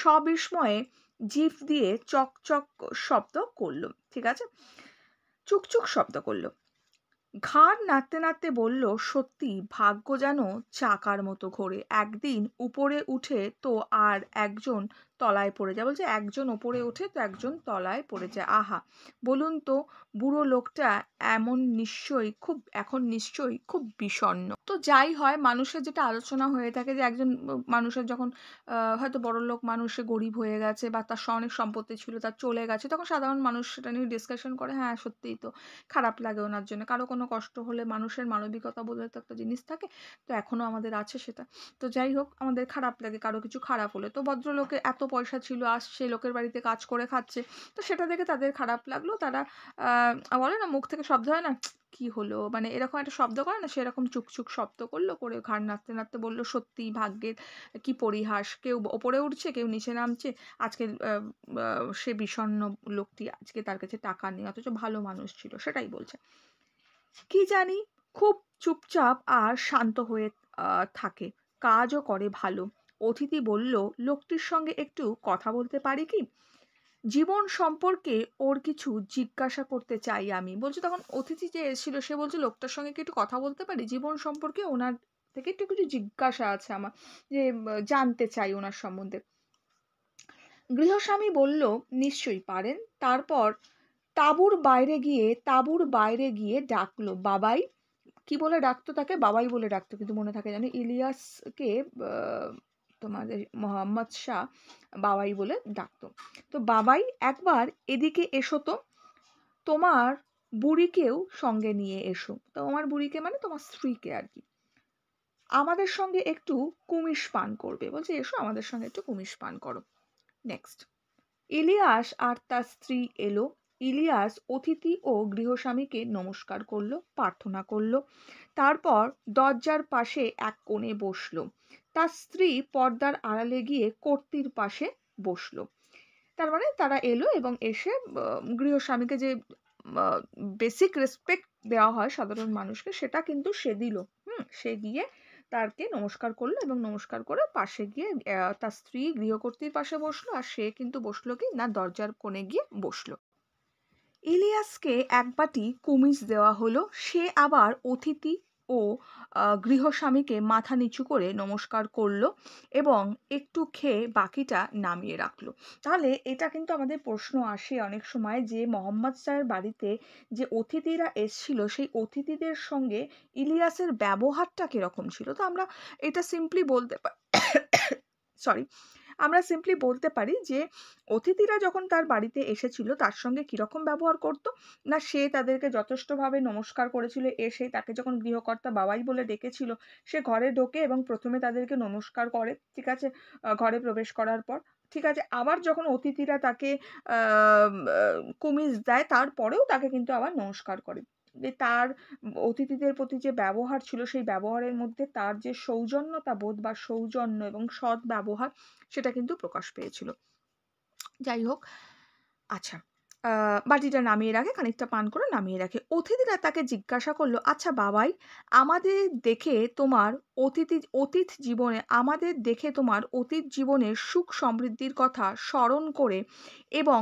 সবিস্ময়ে জিভ দিয়ে চকচক শব্দ করলো, ঠিক আছে, চুকচুক শব্দ করলো। ঘাড় নাড়তে নাড়তে বলল, সত্যি ভাগ্য যেন চাকার মতো ঘোরে। একদিন উপরে উঠে তো আর একজন তলায় পড়ে যায়। বলছে একজন ওপরে ওঠে তো একজন তলায় পড়ে যায়। আহা, বলুন তো, বুড়ো লোকটা এখন নিশ্চয়ই খুব বিষণ্ণ। তো যাই হয়, মানুষের যেটা আলোচনা হয়ে থাকে যে একজন মানুষের যখন হয়তো বড়লোক মানুষ, সে গরিব হয়ে গেছে বা তার অনেক সম্পত্তি ছিল, তার চলে গেছে, তখন সাধারণ মানুষ সেটা নিয়ে ডিসকাশন করে। হ্যাঁ, সত্যিই তো খারাপ লাগে ওনার জন্য। কারো কোনো কষ্ট হলে মানুষের মানবিকতা বলে তো একটা জিনিস থাকে, তো এখনো আমাদের আছে সেটা। তো যাই হোক, আমাদের খারাপ লাগে কারো কিছু খারাপ হলে। তো ভদ্রলোকের এত পয়সা ছিল, আসছে লোকের বাড়িতে কাজ করে খাচ্ছে, তো সেটা দেখে তাদের খারাপ লাগলো। তারা বলে না, মুখ থেকে শব্দ হয় না, কি হলো, মানে এরকম একটা শব্দ করে না, সেরকম চুকচুক শব্দ করলো, করে ঘাড় নাড়তে নাড়তে বললো, সত্যি ভাগ্যের কি পরিহাস, কেউ ওপরে উঠছে কেউ নিচে নামছে। আজকে সে বিষণ্ণ লোকটি, আজকে তার কাছে টাকা নেই, অথচ ভালো মানুষ ছিল, সেটাই বলছে। কি জানি, খুব চুপচাপ আর শান্ত হয়ে থাকে, কাজও করে ভালো। অতিথি বলল, লোকটির সঙ্গে একটু কথা বলতে পারি কি? জীবন সম্পর্কে ওর কিছু জিজ্ঞাসা করতে চাই আমি। বলছে, তখন অতিথি যে এসেছিল সে বলছে, লোকটার সঙ্গে কি একটু কথা বলতে পারি? জীবন সম্পর্কে ওনার থেকে একটু কিছু জিজ্ঞাসা আছে আমার, যে জানতে চাই ওনার সম্বন্ধে। গৃহস্বামী বলল, নিশ্চয়ই পারেন। তারপর তাঁবুর বাইরে গিয়ে ডাকলো, বাবাই। কি বলে ডাকতো তাকে? বাবাই বলে ডাকতো, কিন্তু মনে থাকে জানি ইলিয়াসকে তোমাদের মোহাম্মদ শাহ বাবাই বলে ডাকতো। তো বাবাই, একবার এদিকে এসো তো, তোমার বুড়িকেও সঙ্গে নিয়ে এসো। তো আমার বুড়িকে মানে তোমার স্ত্রীকে আর কি। আমাদের সঙ্গে একটু কুমিষ পান করবে। বলছে, এসো আমাদের সঙ্গে একটু কুমিষ পান করো। নেক্সট, ইলিয়াস আর তার স্ত্রী এলো। ইলিয়াস অতিথি ও গৃহস্বামীকে নমস্কার করলো, প্রার্থনা করলো। তারপর দরজার পাশে এক কোণে বসলো। তার স্ত্রী পর্দার আড়ালে গিয়ে কর্ত্রীর পাশে বসলো। তার মানে তারা এলো এবং এসে গৃহস্বামীকে যে বেসিক রেসপেক্ট দেওয়া হয় সাধারণ মানুষকে, সেটা কিন্তু সে দিল। সে গিয়ে তারকে নমস্কার করলো এবং নমস্কার করে পাশে গিয়ে তার স্ত্রী গৃহকর্ত্রীর পাশে বসলো, আর সে কিন্তু বসলো কি না, দরজার কোণে গিয়ে বসলো। ইলিয়াসকে এক বাটি কুমিজ দেওয়া হলো। সে আবার অতিথি ও গৃহস্বামীকে মাথা নিচু করে নমস্কার করলো এবং একটু খেয়ে বাকিটা নামিয়ে রাখলো। তাহলে এটা কিন্তু আমাদের প্রশ্ন আসে অনেক সময় যে মোহাম্মদ স্যারের বাড়িতে যে অতিথিরা এসছিল সেই অতিথিদের সঙ্গে ইলিয়াসের ব্যবহারটা কিরকম ছিল। তো আমরা এটা সিম্পলি বলতে পারি সরি আমরা সিম্পলি বলতে পারি যে অতিথিরা যখন তার বাড়িতে এসেছিল তার সঙ্গে কিরকম ব্যবহার করতো না, সে তাদেরকে যথেষ্টভাবে নমস্কার করেছিল। এসে তাকে যখন গৃহকর্তা বাবাই বলে ডেকেছিল, সে ঘরে ঢোকে এবং প্রথমে তাদেরকে নমস্কার করে, ঠিক আছে, ঘরে প্রবেশ করার পর, ঠিক আছে। আবার যখন অতিথিরা তাকে কুমিজ দেয় তারপরেও তাকে কিন্তু আবার নমস্কার করে। যে তার অতিথিদের প্রতি যে ব্যবহার ছিল সেই ব্যবহারের মধ্যে তার যে সৌজন্যতা বোধ বা সৌজন্য এবং সৎ ব্যবহার, সেটা কিন্তু প্রকাশ পেয়েছিল। যাই হোক, আচ্ছা, বাটিটা নামিয়ে রাখে, খানিকটা পান করে নামিয়ে রাখে। অতিথিরা তাকে জিজ্ঞাসা করলো, আচ্ছা বাবাই, আমাদের দেখে তোমার অতীত জীবনের সুখ সমৃদ্ধির কথা স্মরণ করে এবং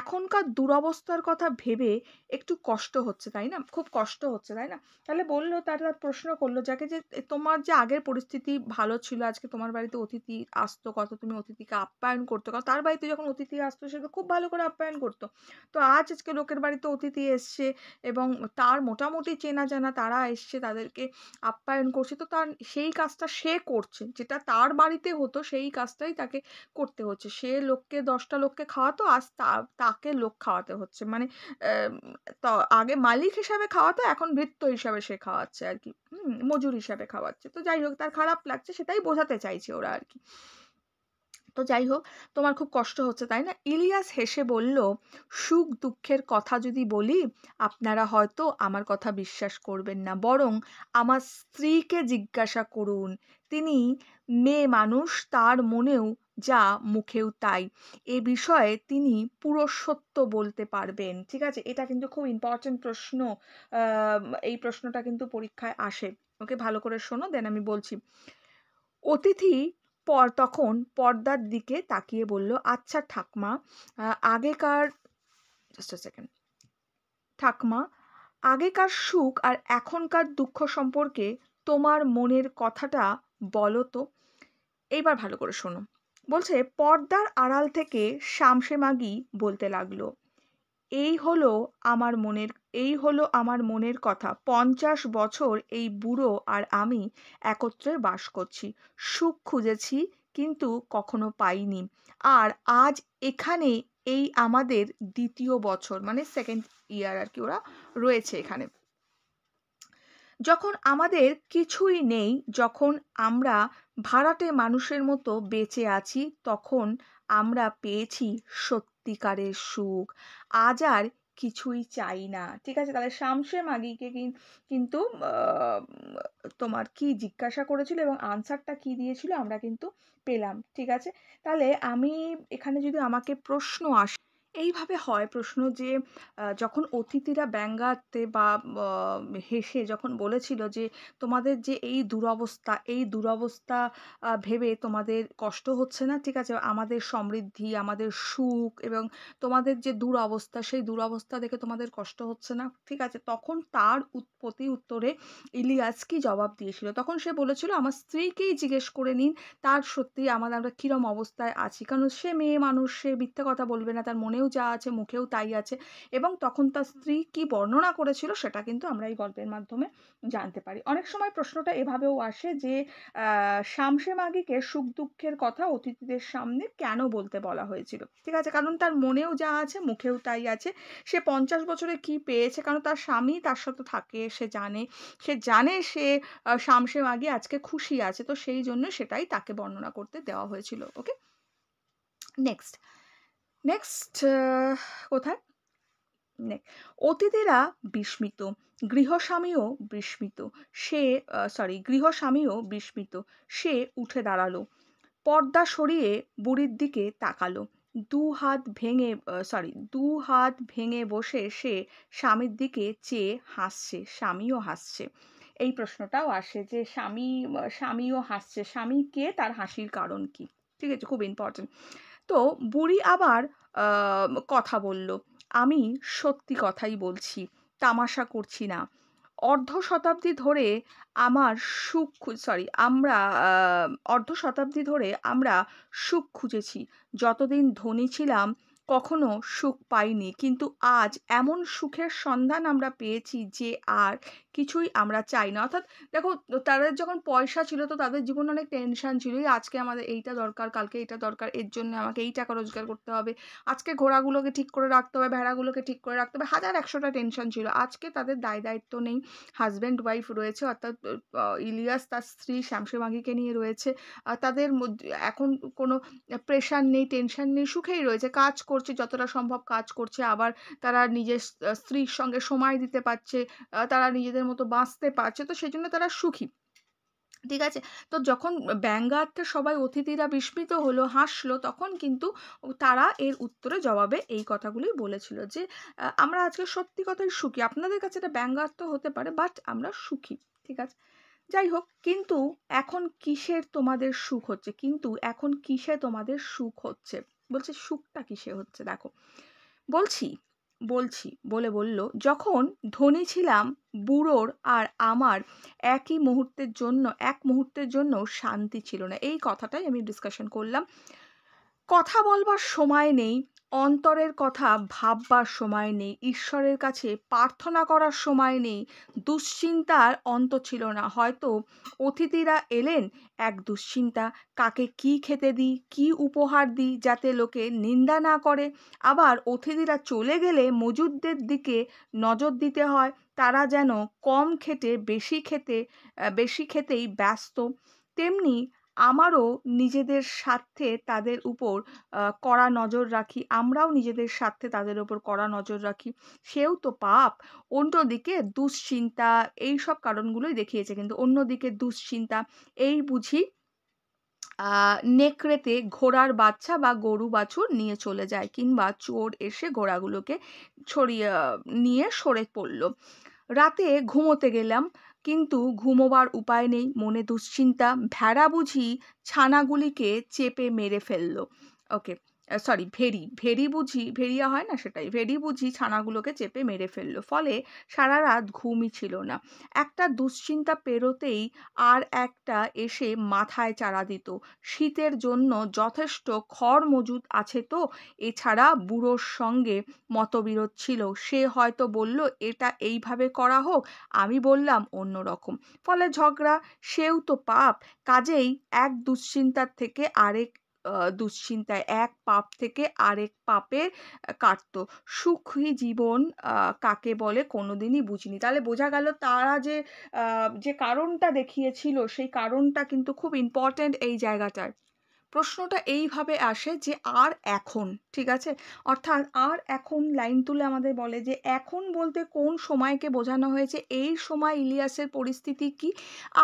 এখনকার দুরবস্থার কথা ভেবে একটু কষ্ট হচ্ছে তাই না, খুব কষ্ট হচ্ছে তাই না। তাহলে বললো, তারা প্রশ্ন করলো যাকে যে তোমার যে আগের পরিস্থিতি ভালো ছিল, আজকে তোমার বাড়িতে অতিথি আসতো কত, তুমি অতিথিকে আপ্যায়ন করতো, কারণ তার বাড়িতে যখন অতিথি আসতো সে তো খুব ভালো করে আপ্যায়ন করতো। তো আজকে লোকের বাড়িতে অতিথি এসছে এবং তার মোটামুটি চেনা জানা তারা এসছে, তাদেরকে আপ্যায়ন করছে, তো তার সেই কাজটা সে করছে যেটা তার বাড়িতে হতো, সেই কাজটাই তাকে করতে হচ্ছে। সে 10টা লোককে খাওয়াতো, আজ তাকে লোক খাওয়াতে হচ্ছে। মানে তো আগে মালিক হিসাবে খাওয়াতো, এখন ভৃত্য হিসাবে সে খাওয়াচ্ছে আর কি, মজুর হিসাবে খাওয়াচ্ছে। তো যাই হোক, তার খারাপ লাগছে, সেটাই বোঝাতে চাইছে ওরা আর কি। তো যাই হোক, তোমার খুব কষ্ট হচ্ছে তাই না। ইলিয়াস হেসে বলল, সুখ দুঃখের কথা যদি বলি আপনারা হয়তো আমার কথা বিশ্বাস করবেন না, বরং আমার স্ত্রীকে জিজ্ঞাসা করুন। তিনি মেয়ে মানুষ, তার মনেও যা মুখেও তাই। এ বিষয়ে তিনি পুরো সত্য বলতে পারবেন। ঠিক আছে, এটা কিন্তু খুব ইম্পর্টেন্ট প্রশ্ন। এই প্রশ্নটা কিন্তু পরীক্ষায় আসে। ওকে, ভালো করে শোনো, দেন আমি বলছি। অতিথি তখন পর্দার দিকে তাকিয়ে বলল, আচ্ছা ঠাকমা, আগেকার জাস্ট আ সেকেন্ড ঠাকমা, আগেকার সুখ আর এখনকার দুঃখ সম্পর্কে তোমার মনের কথাটা বলো তো। এইবার ভালো করে শোনো। বলছে, পর্দার আড়াল থেকে শামসে মাগি বলতে লাগলো, এই হলো আমার মনের কথা। 50 বছর এই বুড়ো আর আমি একত্রে বাস করছি। সুখ খুঁজেছি কিন্তু কখনো পাইনি। আর আজ এখানে এই আমাদের 2য় বছর, মানে সেকেন্ড ইয়ার আর কি, ওরা রয়েছে এখানে। যখন আমাদের কিছুই নেই, যখন আমরা ভাড়াটে মানুষের মতো বেঁচে আছি, তখন আমরা পেয়েছি সত্যিকারের সুখ। আজ আর কিছুই চাই না। ঠিক আছে, তাহলে শামসে মাগিকে কিন্তু তোমার কি জিজ্ঞাসা করেছিল এবং আনসারটা কি দিয়েছিল আমরা কিন্তু পেলাম। ঠিক আছে, তাহলে আমি এখানে যদি আমাকে প্রশ্ন আসে, এইভাবে হয় প্রশ্ন যে যখন অতিথিরা ব্যঙ্গাত্মে বা হেসে যখন বলেছিল যে তোমাদের যে এই দুরবস্থা ভেবে তোমাদের কষ্ট হচ্ছে না, ঠিক আছে, আমাদের সমৃদ্ধি, আমাদের সুখ এবং তোমাদের যে দুরবস্থা, সেই দুরবস্থা দেখে তোমাদের কষ্ট হচ্ছে না, ঠিক আছে। তখন তার প্রতি উত্তরে ইলিয়াস কি জবাব দিয়েছিল, তখন সে বলেছিল, আমার স্ত্রীকেই জিজ্ঞেস করে নিন, তার সত্যি আমরা কিরম অবস্থায় আছি, কারণ সে মেয়ে মানুষ, সে মিথ্যে কথা বলবে না, তার মনেও যা আছে মুখেও তাই আছে। এবং তখন তার স্ত্রী কি বর্ণনা করেছিল সেটা কিন্তু আমরা এই গল্পের মাধ্যমে জানতে পারি। অনেক সময় প্রশ্নটা এভাবেও আসে যে শামসে মাগিকে সুখ দুঃখের কথা অতিথিদের সামনে কেন বলতে বলা হয়েছিল, ঠিক আছে, কারণ তার মনেও যা আছে মুখেও তাই আছে। সে 50 বছরে কি পেয়েছে, কারণ তার স্বামী তার সাথে থাকে, সে জানে সে শামসে মাগি আজকে খুশি আছে, তো সেই জন্য সেটাই তাকে বর্ণনা করতে দেওয়া হয়েছিল। ওকে, নেক্সট নেক্সট কোথায়? অতিথিরা বিস্মিত, গৃহস্বামীও বিস্মিত। গৃহস্বামীও বিস্মিত। সে উঠে দাঁড়ালো, পর্দা সরিয়ে বুড়ির দিকে তাকালো। দু হাত ভেঙে বসে সে স্বামীর দিকে চেয়ে হাসছে, স্বামীও হাসছে। এই প্রশ্নটাও আসে যে স্বামীও হাসছে, স্বামী কে, তার হাসির কারণ কি? ঠিক আছে, খুব ইম্পর্টেন্ট। তো বুড়ি আবার কথা বলল, আমি সত্যি কথাই বলছি, তামাশা করছি না। অর্ধ শতাব্দী ধরে আমার সুখ খু- সরি আমরা অর্ধ শতাব্দী ধরে আমরা সুখ খুঁজেছি। যতদিন ধনী ছিলাম কখনো সুখ পাইনি, কিন্তু আজ এমন সুখের সন্ধান আমরা পেয়েছি যে আর কিছুই আমরা চাই না। অর্থাৎ দেখো, তাদের যখন পয়সা ছিল তো তাদের জীবনে অনেক টেনশন ছিল, এই আজকে আমাদের এইটা দরকার, কালকে এইটা দরকার, এর জন্য আমাকে এই টাকা রোজগার করতে হবে, আজকে ঘোড়াগুলোকে ঠিক করে রাখতে হবে, ভেড়াগুলোকে ঠিক করে রাখতে হবে, হাজার একশোটা টেনশন ছিল। আজকে তাদের দায় দায়িত্ব নেই, হাজব্যান্ড ওয়াইফ রয়েছে, অর্থাৎ ইলিয়াস তার স্ত্রী শামসে মাগিকে নিয়ে রয়েছে। তাদের মধ্যে এখন কোনো প্রেশার নেই, টেনশন নেই, সুখেই রয়েছে, কাজ করছে, যতটা সম্ভব কাজ করছে, আবার তারা নিজের স্ত্রীর সঙ্গে সময় দিতে পারছে, তারা নিজেদের মতো বাঁচতে পারছে, তো সেই জন্য তারা সুখী। ঠিক আছে? তো যখন ব্যঙ্গাত্মে সবাই অতিথিরা বিস্মিত হলো, হাসলো, তখন কিন্তু তারা এর উত্তরে জবাবে এই কথাগুলোই বলেছিল যে, আমরা আজকে সত্যি কথাই সুখী। আপনাদের কাছে এটা ব্যঙ্গাত্ম হতে পারে, বাট আমরা সুখী। ঠিক আছে? যাই হোক, কিন্তু এখন কিসের তোমাদের সুখ হচ্ছে? কিন্তু এখন কিসে তোমাদের সুখ হচ্ছে? বলছে সুখটা কিসে হচ্ছে দেখো। বলছি, বলে বলল, যখন ধনী ছিলাম বুড়োর আর আমার এক মুহূর্তের জন্য শান্তি ছিল না। এই কথাটাই আমি ডিসকাশন করলাম। কথা বলবার সময় নেই, অন্তরের কথা ভাববার সময় নেই, ঈশ্বরের কাছে প্রার্থনা করার সময় নেই, দুশ্চিন্তার অন্ত ছিল না। হয়তো অতিথিরা এলেন, এক দুশ্চিন্তা, কাকে কি খেতে দিই, কি উপহার দিই যাতে লোকে নিন্দা না করে। আবার অতিথিরা চলে গেলে মজুরদের দিকে নজর দিতে হয়, তারা যেন কম খেটে বেশি খেতেই ব্যস্ত। তেমনি আমারও নিজেদের স্বার্থে তাদের উপর কড়া নজর রাখি, আমরাও নিজেদের স্বার্থে তাদের উপর কড়া নজর রাখি। সেও তো পাপ। অন্যদিকে দুশ্চিন্তা, এই সব কারণগুলোই দেখিয়েছে, কিন্তু অন্যদিকে দুশ্চিন্তা, এই বুঝি নেকড়েতে ঘোড়ার বাচ্চা বা গরু বাছুর নিয়ে চলে যায়, কিংবা চোর এসে ঘোড়াগুলোকে ছড়িয়ে নিয়ে সরে পড়ল। রাতে ঘুমোতে গেলাম, কিন্তু ঘুমোবার উপায় নেই, মনে দুশ্চিন্তা, ভেড়া বুঝি ছানাগুলিকে চেপে মেরে ফেললো। ওকে, ভেড়িয়া হয় না, সেটাই, ভেড়ি বুঝি ছানাগুলোকে চেপে মেরে ফেললো। ফলে সারা রাত ঘুমই ছিল না। একটা দুশ্চিন্তা পেরোতেই আর একটা এসে মাথায় চাড়া দিত। শীতের জন্য যথেষ্ট খড় মজুদ আছে তো? এছাড়া বুড়োর সঙ্গে মতবিরোধ ছিল, সে হয়তো বলল এটা এইভাবে করা হোক, আমি বললাম অন্য রকম, ফলে ঝগড়া। সেও তো পাপ। কাজেই এক দুশ্চিন্তার থেকে আরেক দুশ্চিন্তায়, এক পাপ থেকে আরেক পাপে কাটতো। সুখী জীবন কাকে বলে কোনোদিনই বুঝিনি। তাহলে বোঝা গেল তারা যে কারণটা দেখিয়েছিল, সেই কারণটা কিন্তু খুব ইম্পর্ট্যান্ট এই জায়গাটায়। প্রশ্নটা এইভাবে আসে যে আর এখন, ঠিক আছে? অর্থাৎ আর এখন লাইন তুলে আমাদের বলে যে এখন বলতে কোন সময়কে বোঝানো হয়েছে, এই সময় ইলিয়াসের পরিস্থিতি কি,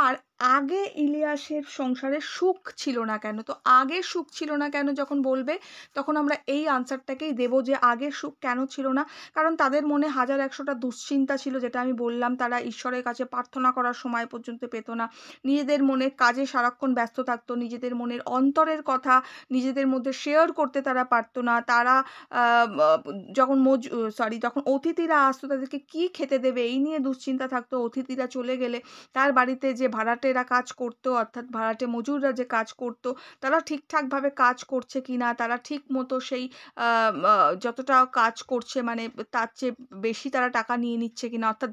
আর আগে ইলিয়াসের সংসারে সুখ ছিল না কেন। তো আগে সুখ ছিল না কেন যখন বলবে, তখন আমরা এই আনসারটাকেই দেব যে আগে সুখ কেন ছিল না, কারণ তাদের মনে হাজার একশোটা দুশ্চিন্তা ছিল, যেটা আমি বললাম, তারা ঈশ্বরের কাছে প্রার্থনা করার সময় পর্যন্ত পেত না, নিজেদের মনে কাজে সারাক্ষণ ব্যস্ত থাকতো, নিজেদের মনের অন্তরের কথা নিজেদের মধ্যে শেয়ার করতে তারা পারতো না। তারা যখন অতিথিরা আসতো তাদেরকে কি খেতে দেবে এই নিয়ে দুশ্চিন্তা থাকতো। অতিথিরা চলে গেলে তার বাড়িতে যে ভাড়াটেরা কাজ করতো, অর্থাৎ ভাড়াটে মজুররা যে কাজ করতো, তারা ঠিকঠাকভাবে কাজ করছে কিনা, তারা ঠিক মতো সেই যতটা কাজ করছে মানে তার চেয়ে বেশি তারা টাকা নিয়ে নিচ্ছে কিনা, অর্থাৎ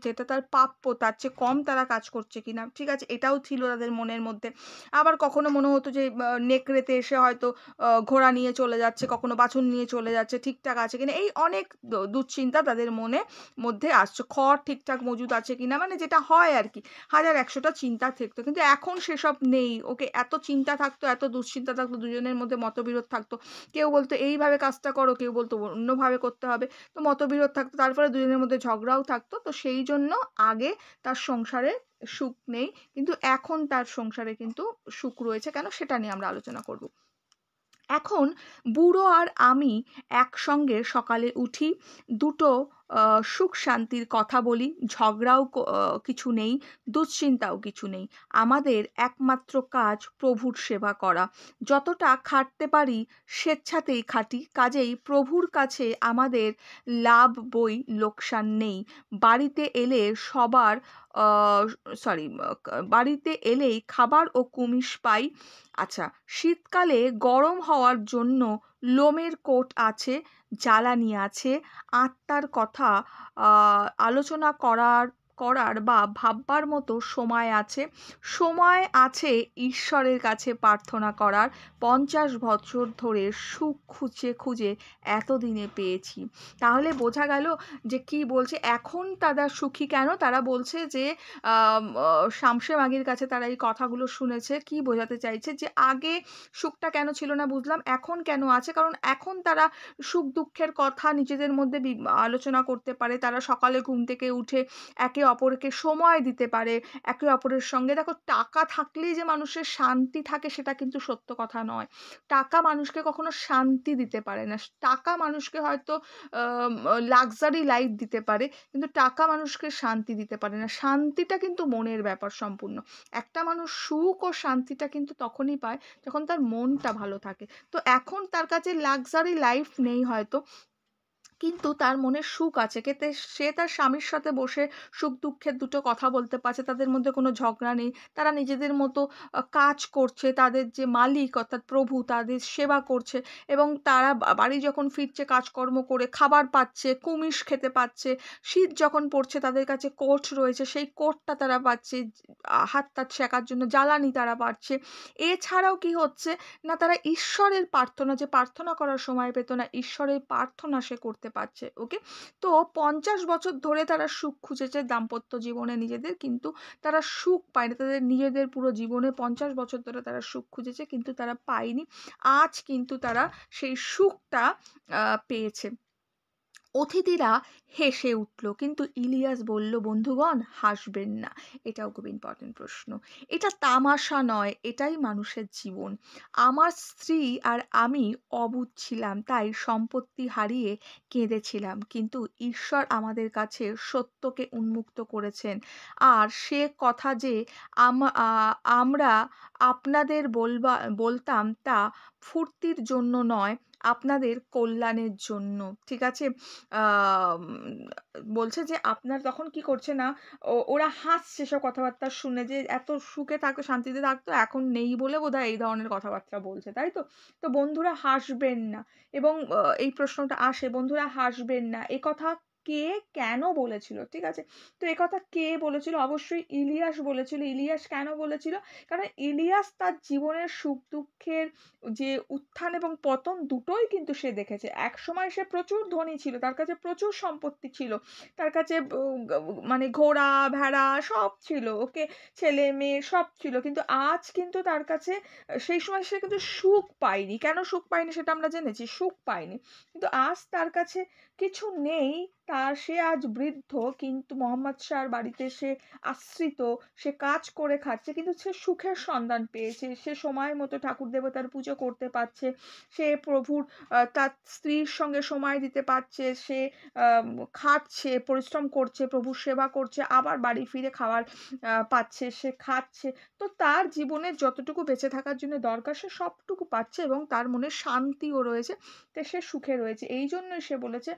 যেটা তার প্রাপ্য তার চেয়ে কম তারা কাজ করছে কিনা। ঠিক আছে, এটাও ছিল তাদের মনের মধ্যে। আবার কখনো মনে হতো যে নেকড়েতে এসে হয়তো ঘোড়া নিয়ে চলে যাচ্ছে, কখনো বাছুর নিয়ে চলে যাচ্ছে, ঠিকঠাক আছে কিনা, এই অনেক দুশ্চিন্তা তাদের মধ্যে আসছে। খড় ঠিকঠাক মজুদ আছে কিনা, মানে যেটা হয় আর কি, হাজার একশোটা চিন্তা চিন্তা থাকতো, কিন্তু এখন সেসব নেই। ওকে, এত চিন্তা থাকতো, এত দুশ্চিন্তা থাকতো, দুজনের মধ্যে মতবিরোধ থাকতো। কেউ বলতো এইভাবে কাজটা করো, কেউ বলতো অন্যভাবে করতে হবে। তো মতবিরোধ থাকতো, তারপরে দুজনের মধ্যে ঝগড়াও থাকতো। তো সেই জন্য আগে তার সংসারে সুখ নেই, কিন্তু এখন তার সংসারে কিন্তু সুখ রয়েছে। কেন, সেটা নিয়ে আমরা আলোচনা করব। এখন বুড়ো আর আমি একসঙ্গে সকালে উঠি, দুটো সুখ শান্তির কথা বলি, ঝগড়াও কিছু নেই, দুশ্চিন্তাও কিছু নেই। আমাদের একমাত্র কাজ প্রভুর সেবা করা। যতটা খাটতে পারি স্বেচ্ছাতেই খাটি, কাজেই প্রভুর কাছে আমাদের লাভ বই লোকসান নেই। বাড়িতে এলে সবার সরি বাড়িতে এলেই খাবার ও কুমিশ পাই। আচ্ছা, শীতকালে গরম হওয়ার জন্য লোমের কোট আছে, জ্বালানি আছে, আত্মার কথা আলোচনা করার বা ভাববার মতো সময় আছে। সময় আছে ঈশ্বরের কাছে প্রার্থনা করার। 50 বছর ধরে সুখ খুঁজে খুঁজে এতদিনে পেয়েছি। তাহলে বোঝা গেল যে কি বলছে, এখন তারা সুখী কেন? তারা বলছে যে শামসে মাগির কাছে তারা এই কথাগুলো শুনেছে। কি বোঝাতে চাইছে যে আগে সুখটা কেন ছিল না বুঝলাম, এখন কেন আছে? কারণ এখন তারা সুখ দুঃখের কথা নিজেদের মধ্যে আলোচনা করতে পারে। তারা সকালে ঘুম থেকে উঠে একে অপরকে সময় দিতে পারে। একে অপরের সঙ্গে, দেখো, টাকা থাকলেই যে মানুষের শান্তি থাকে সেটা কিন্তু সত্য কথা নয়। টাকা মানুষকে কখনো শান্তি দিতে পারে না। টাকা মানুষকে হয়তো লাক্সারি লাইফ দিতে পারে, কিন্তু টাকা মানুষকে শান্তি দিতে পারে না। শান্তিটা কিন্তু মনের ব্যাপার সম্পূর্ণ। একটা মানুষ সুখ ও শান্তিটা কিন্তু তখনই পায় যখন তার মনটা ভালো থাকে। তো এখন তার কাছে লাক্সারি লাইফ নেই হয়তো, কিন্তু তার মনে সুখ আছে। সে তার স্বামীর সাথে বসে সুখ দুঃখের দুটো কথা বলতে পারছে, তাদের মধ্যে কোনো ঝগড়া নেই, তারা নিজেদের মতো কাজ করছে, তাদের যে মালিক অর্থাৎ প্রভু তাদের সেবা করছে, এবং তারা বাড়ি যখন ফিরছে কাজকর্ম করে খাবার পাচ্ছে, কুমিশ খেতে পাচ্ছে। শীত যখন পড়ছে তাদের কাছে কোট রয়েছে, সেই কোটটা তারা পাচ্ছে, হাত টাত সেকার জন্য জ্বালানি তারা পাচ্ছে। এছাড়াও কি হচ্ছে না, তারা ঈশ্বরের প্রার্থনা, যে প্রার্থনা করার সময় পেত না, ঈশ্বরের প্রার্থনা সে করতে পারছে। ওকে, তো 50 বছর ধরে তারা সুখ খুঁজেছে দাম্পত্য জীবনে নিজেদের, কিন্তু তারা সুখ পায়নি। তাদের নিজেদের পুরো জীবনে 50 বছর ধরে তারা সুখ খুঁজেছে, কিন্তু তারা পায়নি। আজ কিন্তু তারা সেই সুখটা পেয়েছে। অতিথিরা হেসে উঠল, কিন্তু ইলিয়াস বলল, বন্ধুগণ হাসবেন না। এটাও খুব ইম্পর্টেন্ট প্রশ্ন। এটা তামাশা নয়, এটাই মানুষের জীবন। আমার স্ত্রী আর আমি অবুঝ ছিলাম, তাই সম্পত্তি হারিয়ে কেঁদেছিলাম, কিন্তু ঈশ্বর আমাদের কাছে সত্যকে উন্মুক্ত করেছেন। আর সে কথা যে আমরা আপনাদের বলতাম তা ফুর্তির জন্য নয়, আপনাদের কল্যাণের জন্য। ঠিক আছে, আম বলছে যে আপনার তখন কি করছে না, ওরা হাসছে সব কথাবার্তা শুনে, যে এত সুখে থাকতো, শান্তিতে থাকতো, এখন নেই বলে বোধহয় এই ধরনের কথাবার্তা বলছে, তাই তো? তো বন্ধুরা হাসবেন না, এবং এই প্রশ্নটা আসে, বন্ধুরা হাসবেন না, এ কথা কে কেন বলেছিল? ঠিক আছে, তো এ কথা কে বলেছিল? অবশ্যই ইলিয়াস বলেছিল। ইলিয়াস কেন বলেছিল? কারণ ইলিয়াস তার জীবনের সুখ দুঃখের যে উত্থান এবং পতন দুটোই কিন্তু সে দেখেছে। একসময় সে প্রচুর ধনী ছিল, তার কাছে প্রচুর সম্পত্তি ছিল, তার কাছে মানে ঘোড়া ভেড়া সব ছিল, ওকে, ছেলে মেয়ে সব ছিল, কিন্তু আজ কিন্তু তার কাছে সেই সময় সে কিন্তু সুখ পায়নি। কেন সুখ পায়নি সেটা আমরা জেনেছি, সুখ পায়নি, কিন্তু আজ তার কাছে কিছু নেই। সে আজ বৃদ্ধ, কিন্তু মোহাম্মদ শাহর বাড়িতে সে আশ্রিত, সে কাজ করে খাচ্ছে, কিন্তু সে সুখের সন্ধান পেয়েছে। সে সময় মতো ঠাকুর দেবতার পুজো করতে পারছে, সে প্রভুর তার স্ত্রীর সঙ্গে সময় দিতে পারছে, সে খাচ্ছে, পরিশ্রম করছে, প্রভুর সেবা করছে, আবার বাড়ি ফিরে খাবার পাচ্ছে, সে খাচ্ছে। তো তার জীবনের যতটুকু বেঁচে থাকার জন্য দরকার সে সবটুকু পাচ্ছে, এবং তার মনে শান্তিও রয়েছে, তো সে সুখে রয়েছে। এই জন্যই সে বলেছে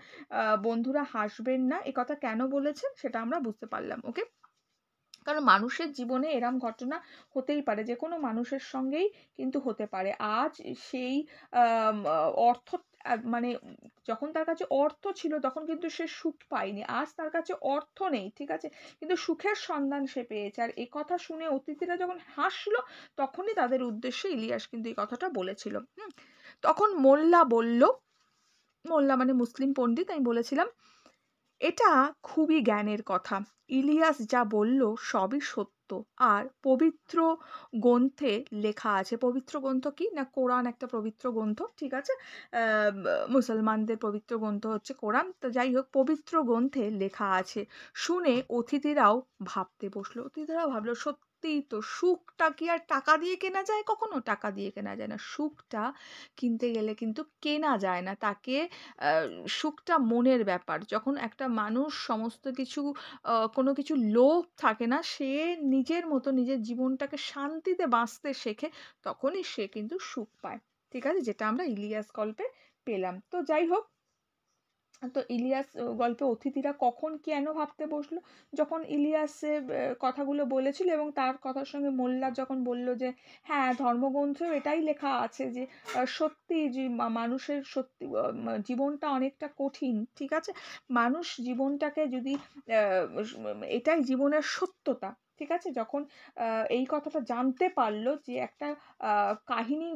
বন্ধুরা হাসবেন না। এ কথা কেন বলেছেন সেটা আমরা বুঝতে পারলাম। ওকে, কারণ মানুষের জীবনে এরম ঘটনা হতেই পারে, যে কোনো মানুষের সঙ্গেই কিন্তু হতে পারে। আজ সেই অর্থ মানে যখন তার কাছে অর্থ ছিল তখন কিন্তু সে সুখ পায়নি। আজ তার কাছে অর্থ নেই, ঠিক আছে, কিন্তু সুখের সন্ধান সে পেয়েছে। আর এই কথা শুনে অতিথিরা যখন হাসলো, তখনই তাদের উদ্দেশ্যে ইলিয়াস কিন্তু এই কথাটা বলেছিল। তখন মোল্লা বলল, মোল্লা মানে মুসলিম পণ্ডিত, আমি বলেছিলাম, এটা খুবই জ্ঞানের কথা। ইলিয়াস যা বলল সবই সত্য। সত্য আর পবিত্র গ্রন্থে লেখা আছে। পবিত্র গ্রন্থ কি না, কোরআন একটা পবিত্র গ্রন্থ, ঠিক আছে। মুসলমানদের পবিত্র গ্রন্থ হচ্ছে কোরআন। তো যাই হোক, পবিত্র গ্রন্থে লেখা আছে। শুনে অতিথিরাও ভাবতে বসলো। অতিথিরাও ভাবলো, সত্যিই তো, সুখটা কি আর টাকা দিয়ে কেনা যায়? কখনো টাকা দিয়ে কেনা যায় না। সুখটা কিনতে গেলে কিন্তু কেনা যায় না। তাকে সুখটা মনের ব্যাপার। যখন একটা মানুষ সমস্ত কিছু কোনো কিছু লোভ থাকে না, সে নিজের মতো নিজের জীবনটাকে শান্তিতে বাঁচতে শেখে, তখনই সে কিন্তু সুখ পায়। ঠিক আছে? যেটা আমরা ইলিয়াস গল্পে পেলাম। তো যাই হোক, তো ইলিয়াস গল্পে অতিথিরা কখন কেন ভাবতে বসলো? যখন ইলিয়াসের কথাগুলো বলেছিল এবং তার কথার সঙ্গে মোল্লা যখন বলল যে, হ্যাঁ, ধর্মগ্রন্থেও এটাই লেখা আছে যে সত্যি যে মানুষের সত্যি জীবনটা অনেকটা কঠিন। ঠিক আছে? মানুষ জীবনটাকে যদি আ এটাই জীবনের সত্যতা। ঠিক আছে? যখন এই কথাটা জানতে পারল যে একটা আ কাহিনী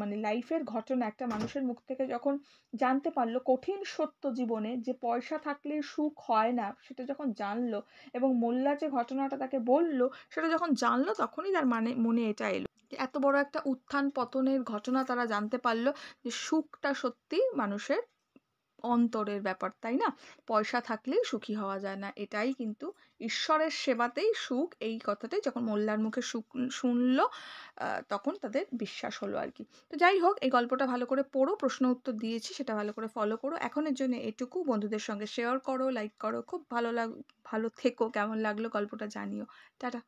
মানে লাইফের ঘটনা একটা মানুষের মুখ থেকে যখন জানতে পারল কঠিন সত্য জীবনে যে পয়সা থাকলে সুখ হয় না, সেটা যখন জানলো এবং মোল্লা যে ঘটনাটা তাকে বলল, সেটা যখন জানলো, তখনই তার মনে এটা এলো। যে এত বড় একটা উত্থান পতনের ঘটনা তারা জানতে পারল যে সুখটা সত্যিই মানুষের অন্তরের ব্যাপার, তাই না? পয়সা থাকলেই সুখী হওয়া যায় না। এটাই কিন্তু ঈশ্বরের সেবাতেই সুখ, এই কথাটাই যখন মোল্লার মুখে শুনল, তখন তাদের বিশ্বাস হলো আরকি। তো যাই হোক, এই গল্পটা ভালো করে পড়ো, প্রশ্ন উত্তর দিয়েছি, সেটা ভালো করে ফলো করো। এখনের জন্য এটুকু। বন্ধুদের সঙ্গে শেয়ার করো, লাইক করো। খুব ভালো থেকো। কেমন লাগলো গল্পটা জানিও। টাটা।